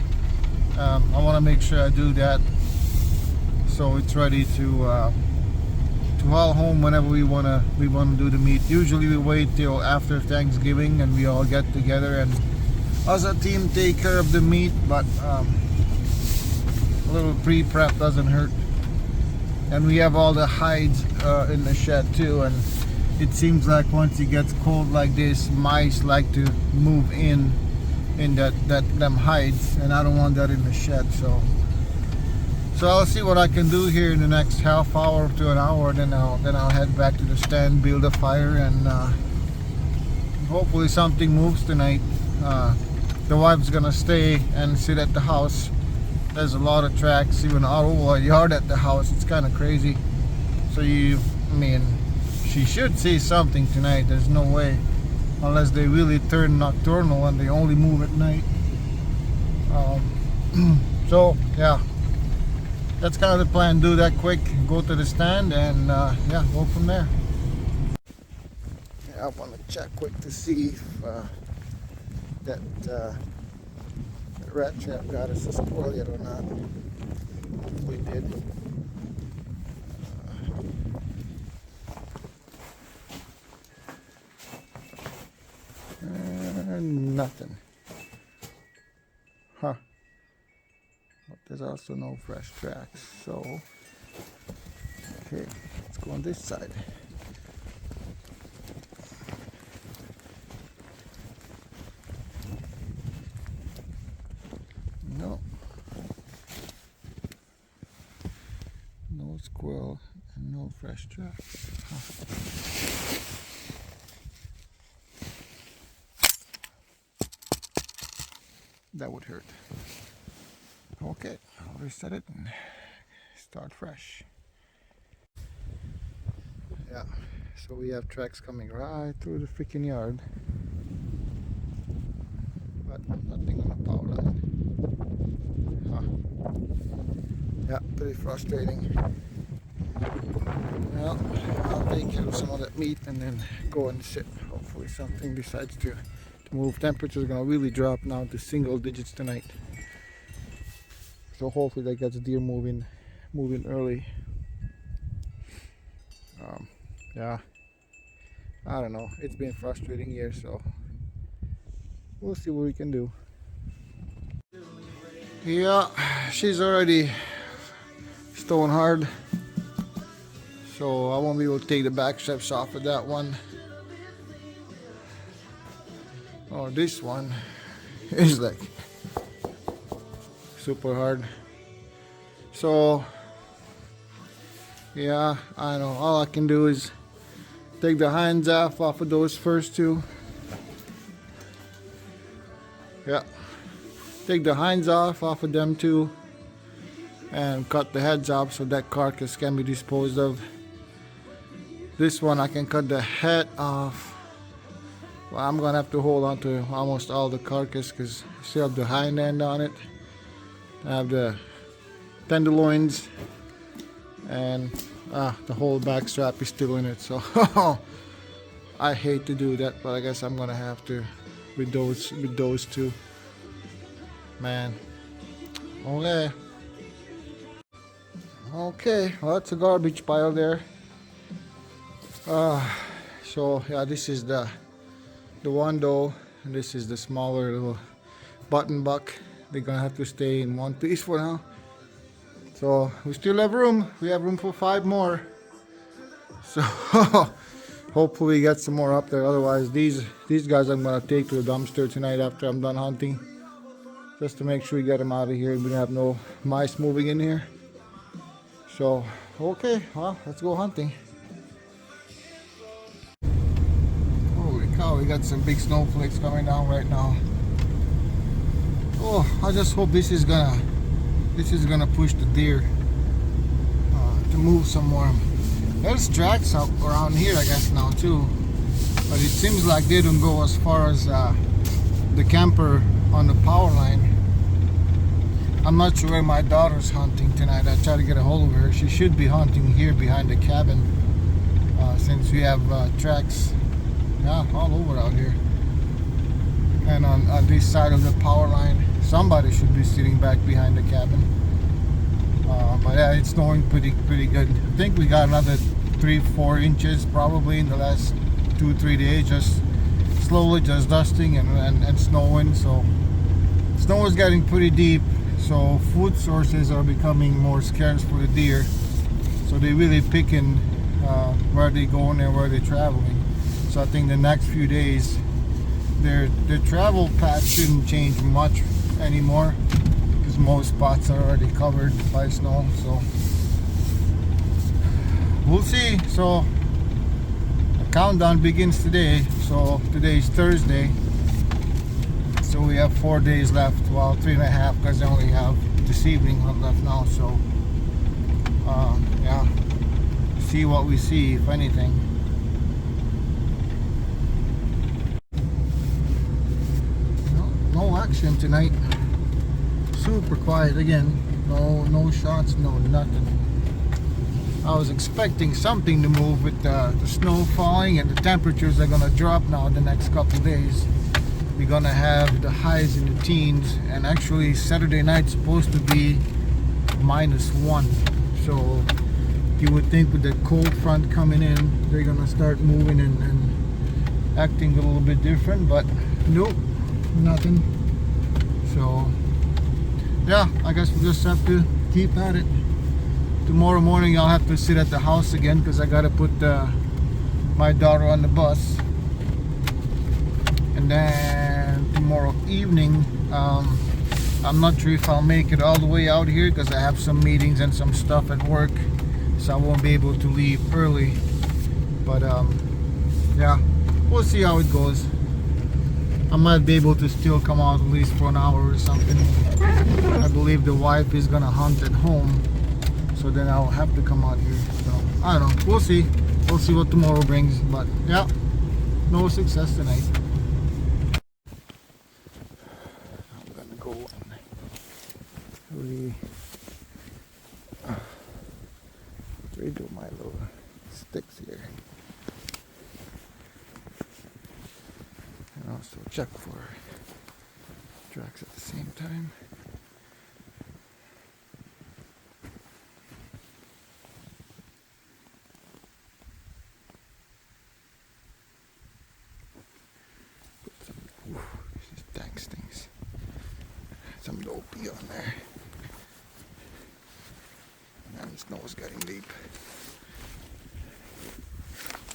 I want to make sure I do that so it's ready to haul home whenever we want to do the meat. Usually we wait till after Thanksgiving and we all get together and as a team take care of the meat, but a little pre-prep doesn't hurt. And we have all the hides in the shed too, and it seems like once it gets cold like this, mice like to move in them hides, and I don't want that in the shed. So I'll see what I can do here in the next half hour to an hour. Then I'll head back to the stand, build a fire, and hopefully something moves tonight. The wife's gonna stay and sit at the house. There's a lot of tracks, even all over the yard at the house. It's kind of crazy. So she should see something tonight. There's no way, unless they really turn nocturnal and they only move at night. So yeah, that's kind of the plan. Do that quick, go to the stand, and yeah, go from there. Yeah, I want to check quick to see if that rat trap got us a squirrel yet or not. We did. Nothing. Huh. But there's also no fresh tracks. So, okay, let's go on this side. No. No squirrel and no fresh tracks. Huh. That would hurt. Okay, I'll reset it and start fresh. Yeah, so we have tracks coming right through the freaking yard, but nothing on the power line. Huh. Yeah, pretty frustrating. Well, I'll take care of some of that meat and then go and sit. Hopefully something decides to move. Temperatures are gonna really drop now to single digits tonight, so hopefully that gets deer moving early. Yeah, I don't know, it's been frustrating here, so we'll see what we can do. Yeah, she's already stone hard, so I won't be able to take the back straps off of that one. Oh, this one is like super hard. So yeah, I know all I can do is take the hinds off of those first 2. Yeah, take the hinds off of them 2 and cut the heads off so that carcass can be disposed of. This one I can cut the head off. Well, I'm gonna have to hold on to almost all the carcass because I still have the hind end on it. I have the tenderloins and the whole back strap is still in it. So I hate to do that, but I guess I'm gonna have to with those two. Man. Okay. Okay, well, that's a garbage pile there. So yeah, this is the Wando, and this is the smaller little button buck. They're gonna have to stay in one piece for now. So we still have room. We have room for 5 more. So hopefully we get some more up there. Otherwise, these guys I'm gonna take to the dumpster tonight after I'm done hunting, just to make sure we get them out of here and we don't have no mice moving in here. So okay, well, let's go hunting. Holy cow, we got some big snowflakes coming down right now. Oh, I just hope this is gonna push the deer to move some more. There's tracks up around here, I guess, now too, but it seems like they don't go as far as the camper on the power line. I'm not sure where my daughter's hunting tonight. I try to get a hold of her. She should be hunting here behind the cabin, since we have tracks, yeah, all over out here. And on this side of the power line, somebody should be sitting back behind the cabin. But yeah, it's snowing pretty good. I think we got another 3-4 inches probably in the last 2-3 days, just slowly just dusting and snowing. So snow is getting pretty deep. So food sources are becoming more scarce for the deer. So they're really picking where they're going and where they're traveling. So I think the next few days their travel path shouldn't change much anymore, because most spots are already covered by snow. So we'll see. So the countdown begins today. So today is Thursday. So we have 4 days left, well 3.5, because I only have this evening left now. So yeah, see what we see, if anything. No action tonight. Super quiet again. No shots, no nothing. I was expecting something to move with the snow falling, and the temperatures are gonna drop now in the next couple of days. We're gonna have the highs in the teens, and actually Saturday night's supposed to be -1. So you would think with the cold front coming in, they're gonna start moving and acting a little bit different, but nope, nothing. So yeah, I guess we'll just have to keep at it. Tomorrow morning I'll have to sit at the house again, because I gotta put my daughter on the bus. And then tomorrow evening, I'm not sure if I'll make it all the way out here, because I have some meetings and some stuff at work, so I won't be able to leave early. But yeah, we'll see how it goes. I might be able to still come out at least for an hour or something. I believe the wife is gonna hunt at home, so then I'll have to come out here. So I don't know, we'll see what tomorrow brings. But yeah, no success tonight. I'm gonna go and redo my little sticks here, and also check for tracks at the same time. These dank stings. Some dopey on there. And the snow's getting deep.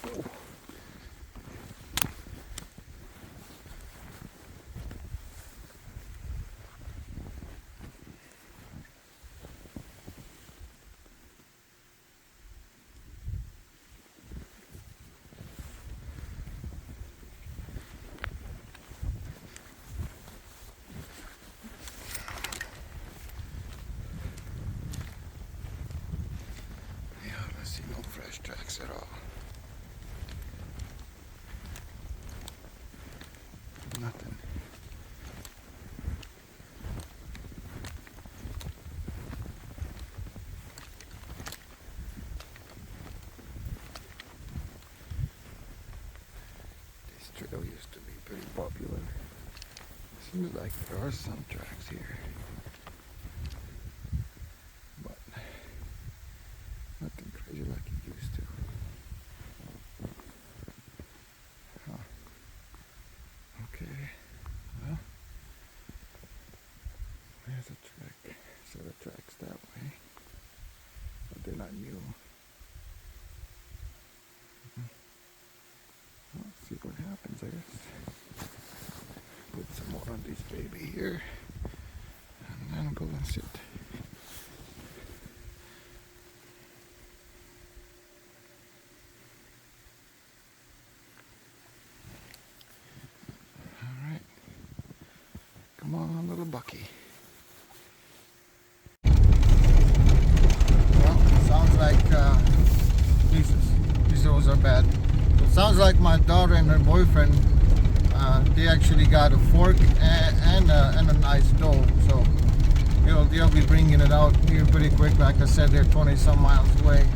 Oh. Fresh tracks at all. Nothing. trail used to be pretty popular. Seems like there are some tracks here, but nothing crazy like it used to. Huh. Okay, well, there's a track. So the track's that way, but they're not new. Well, let's see what happens, I guess. Put some more on this baby here, and then go and sit. Alright. Come on, little Bucky. Well, sounds like, Jesus, these roads are bad. It sounds like my daughter and her boyfriend, they actually got a fork and a nice dough. So they'll be bringing it out here pretty quick. Like I said, they're 20 some miles away.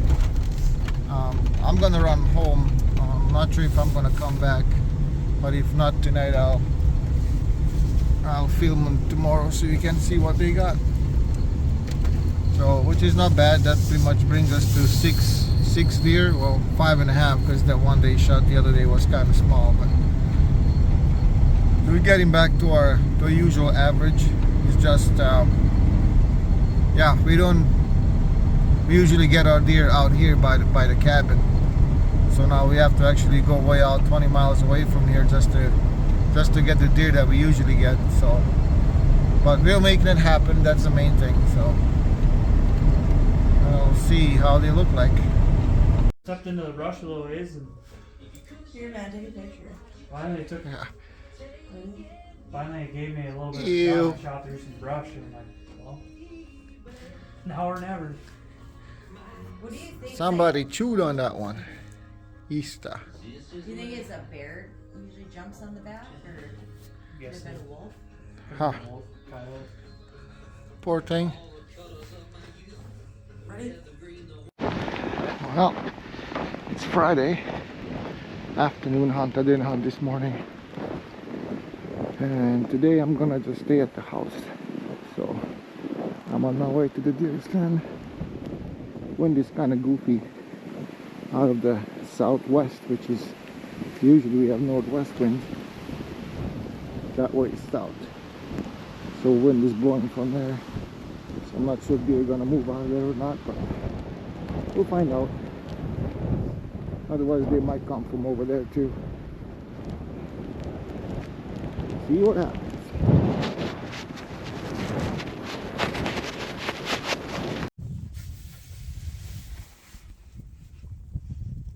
I'm gonna run home. I'm not sure if I'm gonna come back, but if not tonight, I'll film them tomorrow so you can see what they got. So, which is not bad. That pretty much brings us to six deer. Well, 5.5 because that one they shot the other day was kind of small. But so we're getting back to our usual average. It's just yeah, we usually get our deer out here by the cabin. So now we have to actually go way out 20 miles away from here just to get the deer that we usually get. So, but we're making it happen. That's the main thing. So we'll see how they look like. Tucked into the brush a little ways, and Here, man, take a picture. finally took. Yeah. Finally, it gave me a little bit Ew. of time. I shot through some brush, and I'm like, well, now or never. What do you think? Somebody chewed on that one. Easter. Do you think it's a bear usually jumps on the back, or could Yes, it been a wolf? Huh. Wolf, coyote. Poor thing. Ready? Well, it's Friday afternoon hunt. I didn't hunt this morning, and today I'm gonna just stay at the house. So I'm on my way to the deer stand. Wind is kind of goofy out of the southwest, which is usually we have northwest wind. That way it's south, so wind is blowing from there. So I'm not sure if deer are gonna move out of there or not, but we'll find out. Otherwise they might come from over there too. See what happens.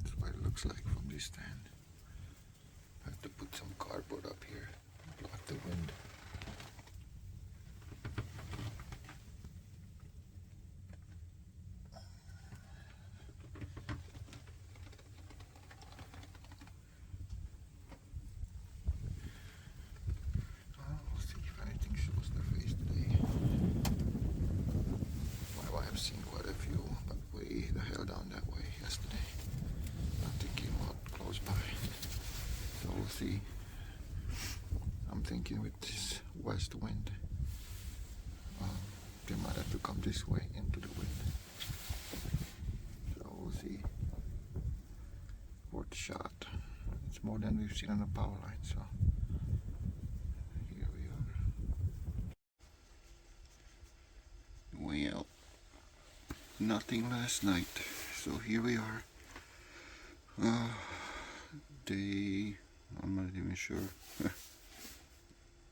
That's what it looks like from this stand. I have to put some cardboard up here, block the wind. We'll see if anything shows their face today. My wife's seen quite a few, but way the hell down that way yesterday. Nothing came out close by. So we'll see. I'm thinking with this west wind, they might have to come this way into the wind. So we'll see. Fourth shot. It's more than we've seen on the power line, so here we are. Well, nothing last night, so here we are. Day, I'm not even sure.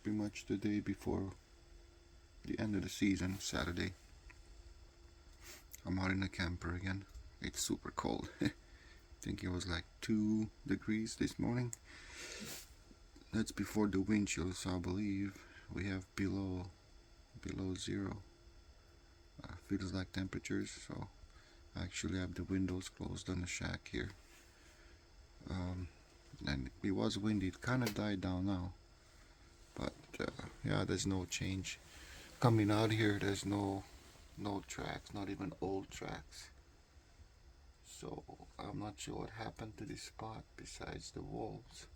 Pretty much the day before the end of the season, Saturday. I'm out in the camper again. It's super cold. I think it was like 2 degrees this morning. That's before the wind chill, so I believe we have below zero. Feels like temperatures, so I actually have the windows closed on the shack here. And it was windy. It kind of died down now, but yeah, there's no change. Coming out here, there's no tracks, not even old tracks. So I'm not sure what happened to this spot besides the wolves.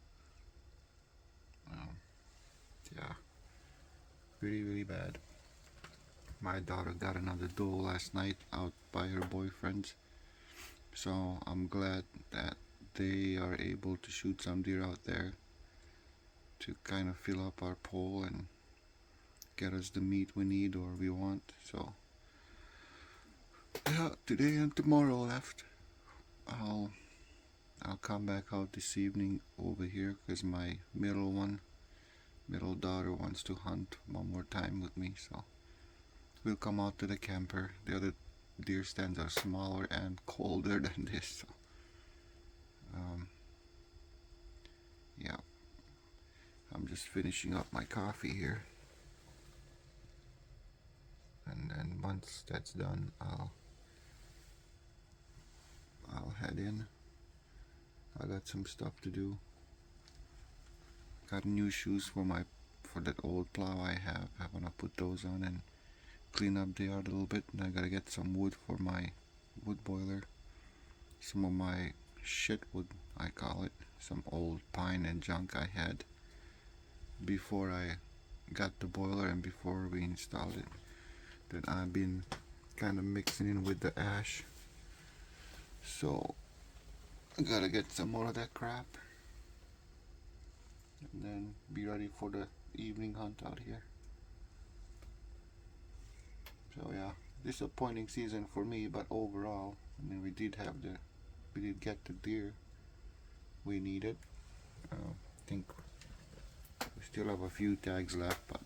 Yeah, really, really bad. My daughter got another doe last night out by her boyfriend's, so I'm glad that they are able to shoot some deer out there to kind of fill up our pole and get us the meat we need or we want. So yeah, today and tomorrow left. I'll come back out this evening over here because my middle daughter wants to hunt one more time with me. So we'll come out to the camper. The other deer stands are smaller and colder than this. So, yeah, I'm just finishing up my coffee here, and then once that's done, I'll head in. I got some stuff to do. Got new shoes for that old plow I have. I wanna put those on and clean up the yard a little bit. And I gotta get some wood for my wood boiler. Some of my shit wood, I call it. Some old pine and junk I had before I got the boiler and before we installed it, that I've been kind of mixing in with the ash. So I gotta get some more of that crap and then be ready for the evening hunt out here. So yeah, disappointing season for me, but overall, I mean, we did get the deer we needed. I think we still have a few tags left, but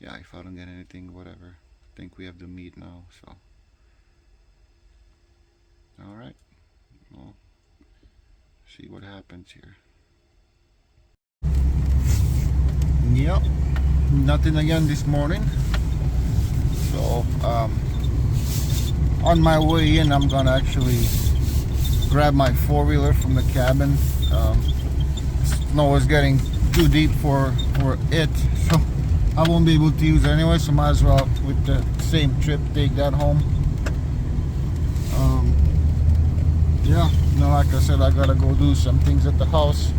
yeah, if I don't get anything, whatever. I think we have the meat now, so. Alright, well, see what happens here. Yep, nothing again this morning. So, on my way in, I'm gonna actually grab my four-wheeler from the cabin. Snow is getting too deep for it, so I won't be able to use it anyway, so might as well, with the same trip, take that home. Yeah, like I said, I gotta go do some things at the house.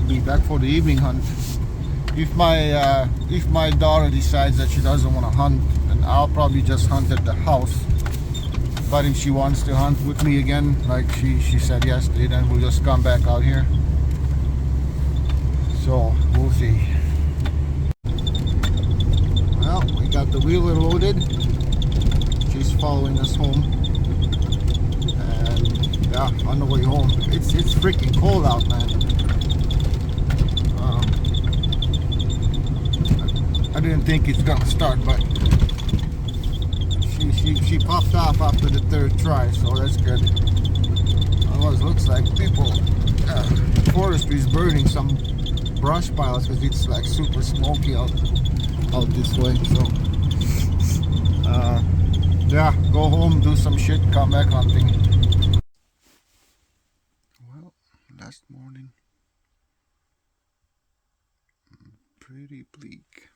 Be back for the evening hunt. If my daughter decides that she doesn't want to hunt, then I'll probably just hunt at the house. But if she wants to hunt with me again, like she said yesterday, then we'll just come back out here. So we'll see. Well, we got the wheeler loaded. She's following us home. And yeah, on the way home. It's freaking cold out, man. I didn't think it's gonna start, but she popped off after the third try, so that's good. Otherwise, it looks like forestry is burning some brush piles because it's like super smoky out this way. So yeah, go home, do some shit, come back hunting. Well, last morning, pretty bleak.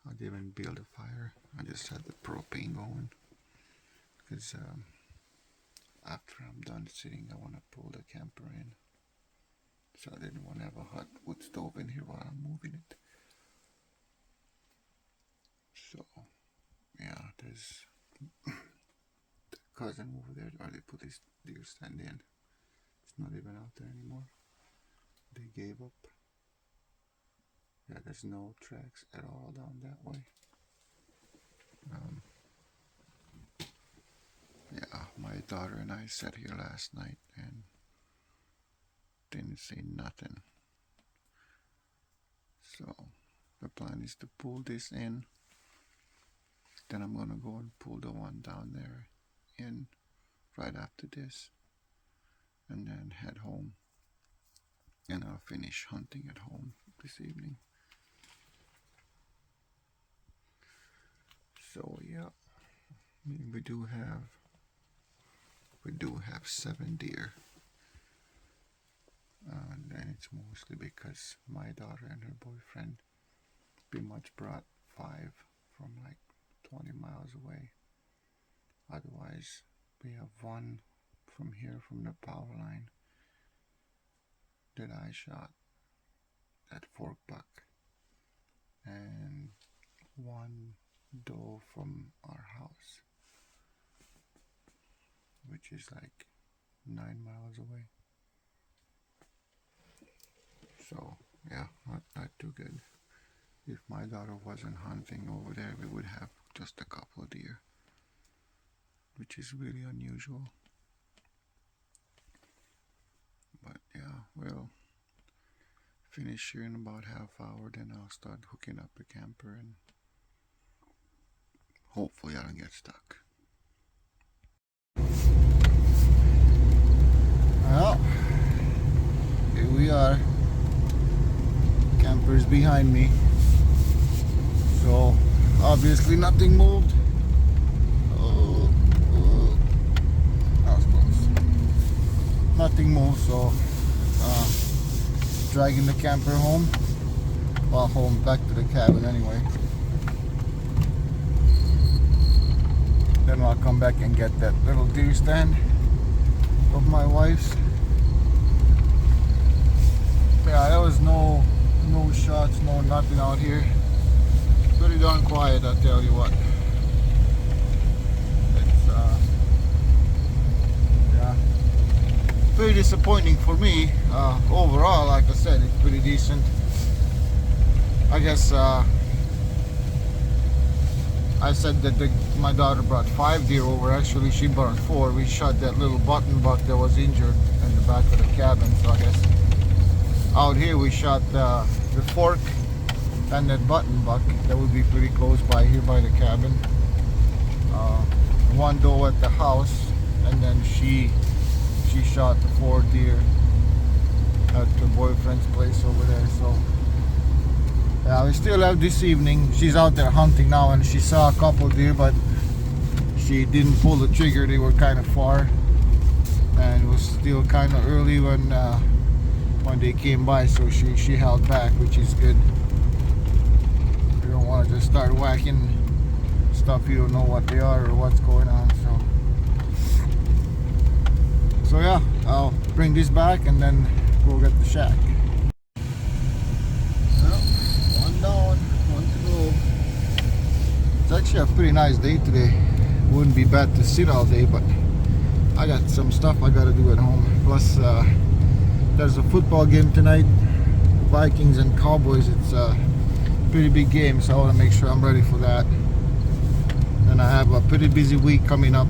I didn't even build a fire. I just had the propane going because after I'm done sitting, I want to pull the camper in. So I didn't want to have a hot wood stove in here while I'm moving it. So yeah, there's the cousin over there already put his deer stand in. It's not even out there anymore. They gave up. Yeah, there's no tracks at all down that way. Yeah, my daughter and I sat here last night and didn't see nothing. So the plan is to pull this in. Then I'm gonna go and pull the one down there in right after this, and then head home. And I'll finish hunting at home this evening. So yeah, I mean, we do have 7 deer, and then it's mostly because my daughter and her boyfriend pretty much brought 5 from like 20 miles away. Otherwise, we have 1 from here from the power line, that I shot that fork buck, and one doe from our house, which is like 9 miles away. So yeah, not too good. If my daughter wasn't hunting over there, we would have just a couple of deer, which is really unusual. But yeah, we'll finish here in about half hour, then I'll start hooking up the camper and hopefully I don't get stuck. Well, here we are. Camper's behind me. So obviously nothing moved. Oh, that was close. Nothing moved, so dragging the camper home. Well, home, back to the cabin anyway. Then I'll come back and get that little deer stand of my wife's. Yeah, there was no shots, no nothing out here. Pretty darn quiet, I'll tell you what. It's yeah, pretty disappointing for me. Overall, like I said, it's pretty decent. I guess I said that my daughter brought 5 deer over. Actually, she brought 4. We shot that little button buck that was injured in the back of the cabin. So I guess out here we shot the fork and that button buck that would be pretty close by here by the cabin. One doe at the house, and then she shot the 4 deer at her boyfriend's place over there. So yeah, we still have this evening. She's out there hunting now, and she saw a couple deer, but she didn't pull the trigger. They were kind of far, and it was still kind of early when they came by, so she held back, which is good. You don't want to just start whacking stuff you don't know what they are or what's going on. So yeah, I'll bring this back and then go get the shack. Well, one down, one to go. It's actually a pretty nice day today. Wouldn't be bad to sit all day, but I got some stuff I gotta do at home. Plus there's a football game tonight, Vikings and Cowboys. It's a pretty big game, so I want to make sure I'm ready for that. And I have a pretty busy week coming up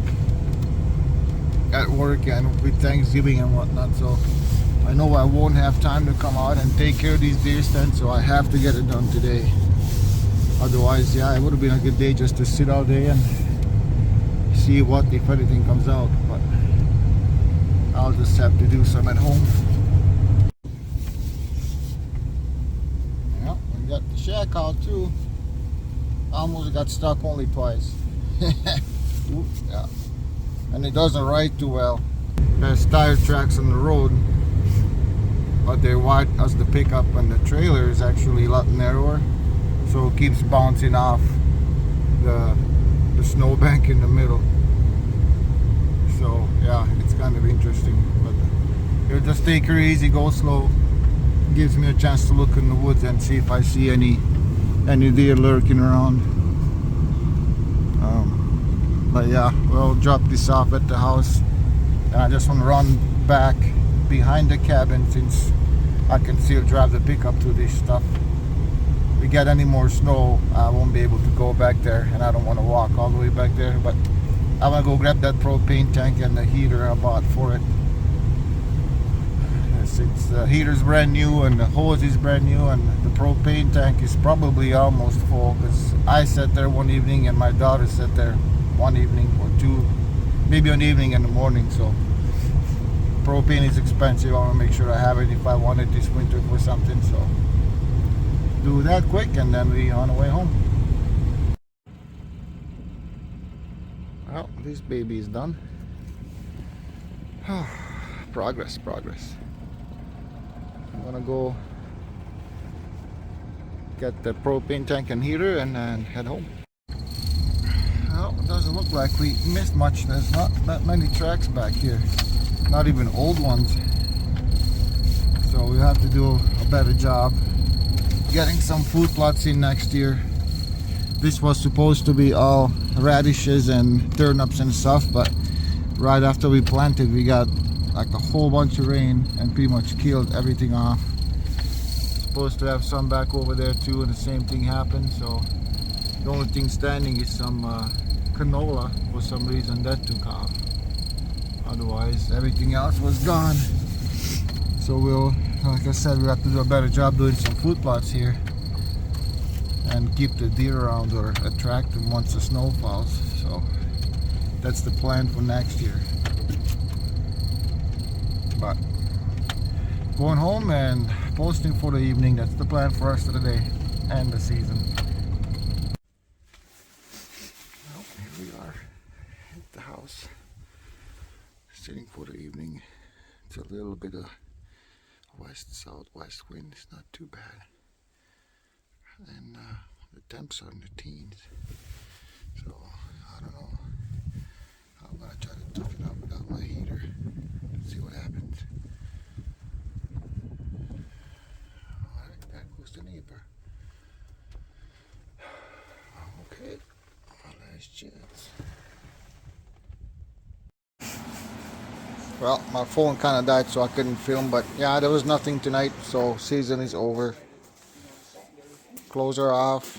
at work and with Thanksgiving and whatnot, so I know I won't have time to come out and take care of these deer stands, so I have to get it done today. Otherwise, yeah, it would have been a good day just to sit all day and see what, if anything, comes out. But I'll just have to do some at home. Yeah, we got the shack out too. Almost got stuck only twice. Ooh, yeah. And it doesn't ride too well. There's tire tracks on the road, but they're wide as the pickup, and the trailer is actually a lot narrower, so it keeps bouncing off the snowbank in the middle. So yeah, it's kind of interesting, but you'll just take her easy, go slow. Gives me a chance to look in the woods and see if I see any deer lurking around. But yeah, we'll drop this off at the house, and I just want to run back behind the cabin since I can still drive the pickup through this stuff. If we get any more snow, I won't be able to go back there, and I don't want to walk all the way back there. But I'm gonna go grab that propane tank and the heater I bought for it. Since the heater's brand new and the hose is brand new, and the propane tank is probably almost full, because I sat there one evening and my daughter sat there one evening or two, maybe an evening and the morning. So propane is expensive. I want to make sure I have it if I want it this winter for something. So do that quick and then we on the way home. Well, this baby is done. Progress. I'm gonna go get the propane tank and heater and then head home. Well, it doesn't look like we missed much. There's not that many tracks back here, not even old ones. So we have to do a better job getting some food plots in next year. This was supposed to be all radishes and turnips and stuff, but right after we planted we got like a whole bunch of rain and pretty much killed everything off. Supposed to have some back over there too, and the same thing happened. So the only thing standing is some canola. For some reason that took off. Otherwise everything else was gone. So we'll, like I said, we have to do a better job doing some food plots here and keep the deer around or attract them once the snow falls. So that's the plan for next year. But going home and posting for the evening, that's the plan for us for the day and the season. Well, here we are at the house, sitting for the evening. It's a little bit of west-southwest wind. It's not too bad. And the temps are in the teens. So, I don't know. I'm gonna try to tough it up without my heater. See what happens. Alright, there goes the neighbor. Okay, last chance. Well, my phone kind of died, so I couldn't film, but yeah, there was nothing tonight, so season is over. Clothes are off.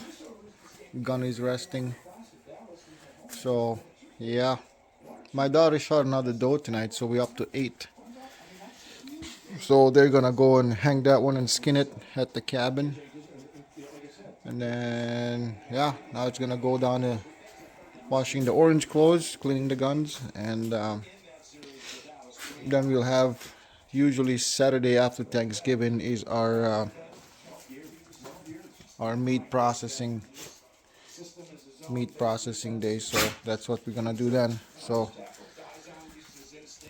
Gun is resting. So, yeah. My daughter shot another doe tonight, so we're up to 8. So they're gonna go and hang that one and skin it at the cabin. And then, yeah, now it's gonna go down to washing the orange clothes, cleaning the guns, and then we'll have, usually Saturday after Thanksgiving is our meat processing day, so that's what we're gonna do then. So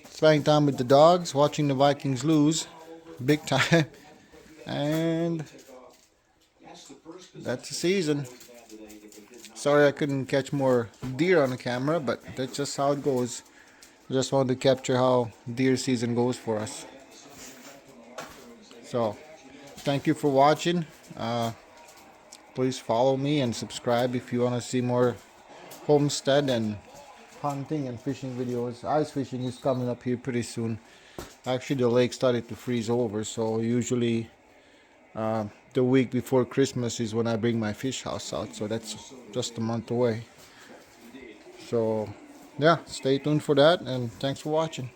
spending time with the dogs, watching the Vikings lose big time, and that's the season. Sorry I couldn't catch more deer on the camera, but that's just how it goes. Just wanted to capture how deer season goes for us. So thank you for watching. Please follow me and subscribe if you want to see more homestead and hunting and fishing videos. Ice fishing is coming up here pretty soon. Actually, the lake started to freeze over, so usually the week before Christmas is when I bring my fish house out, so that's just a month away. So yeah, stay tuned for that, and thanks for watching.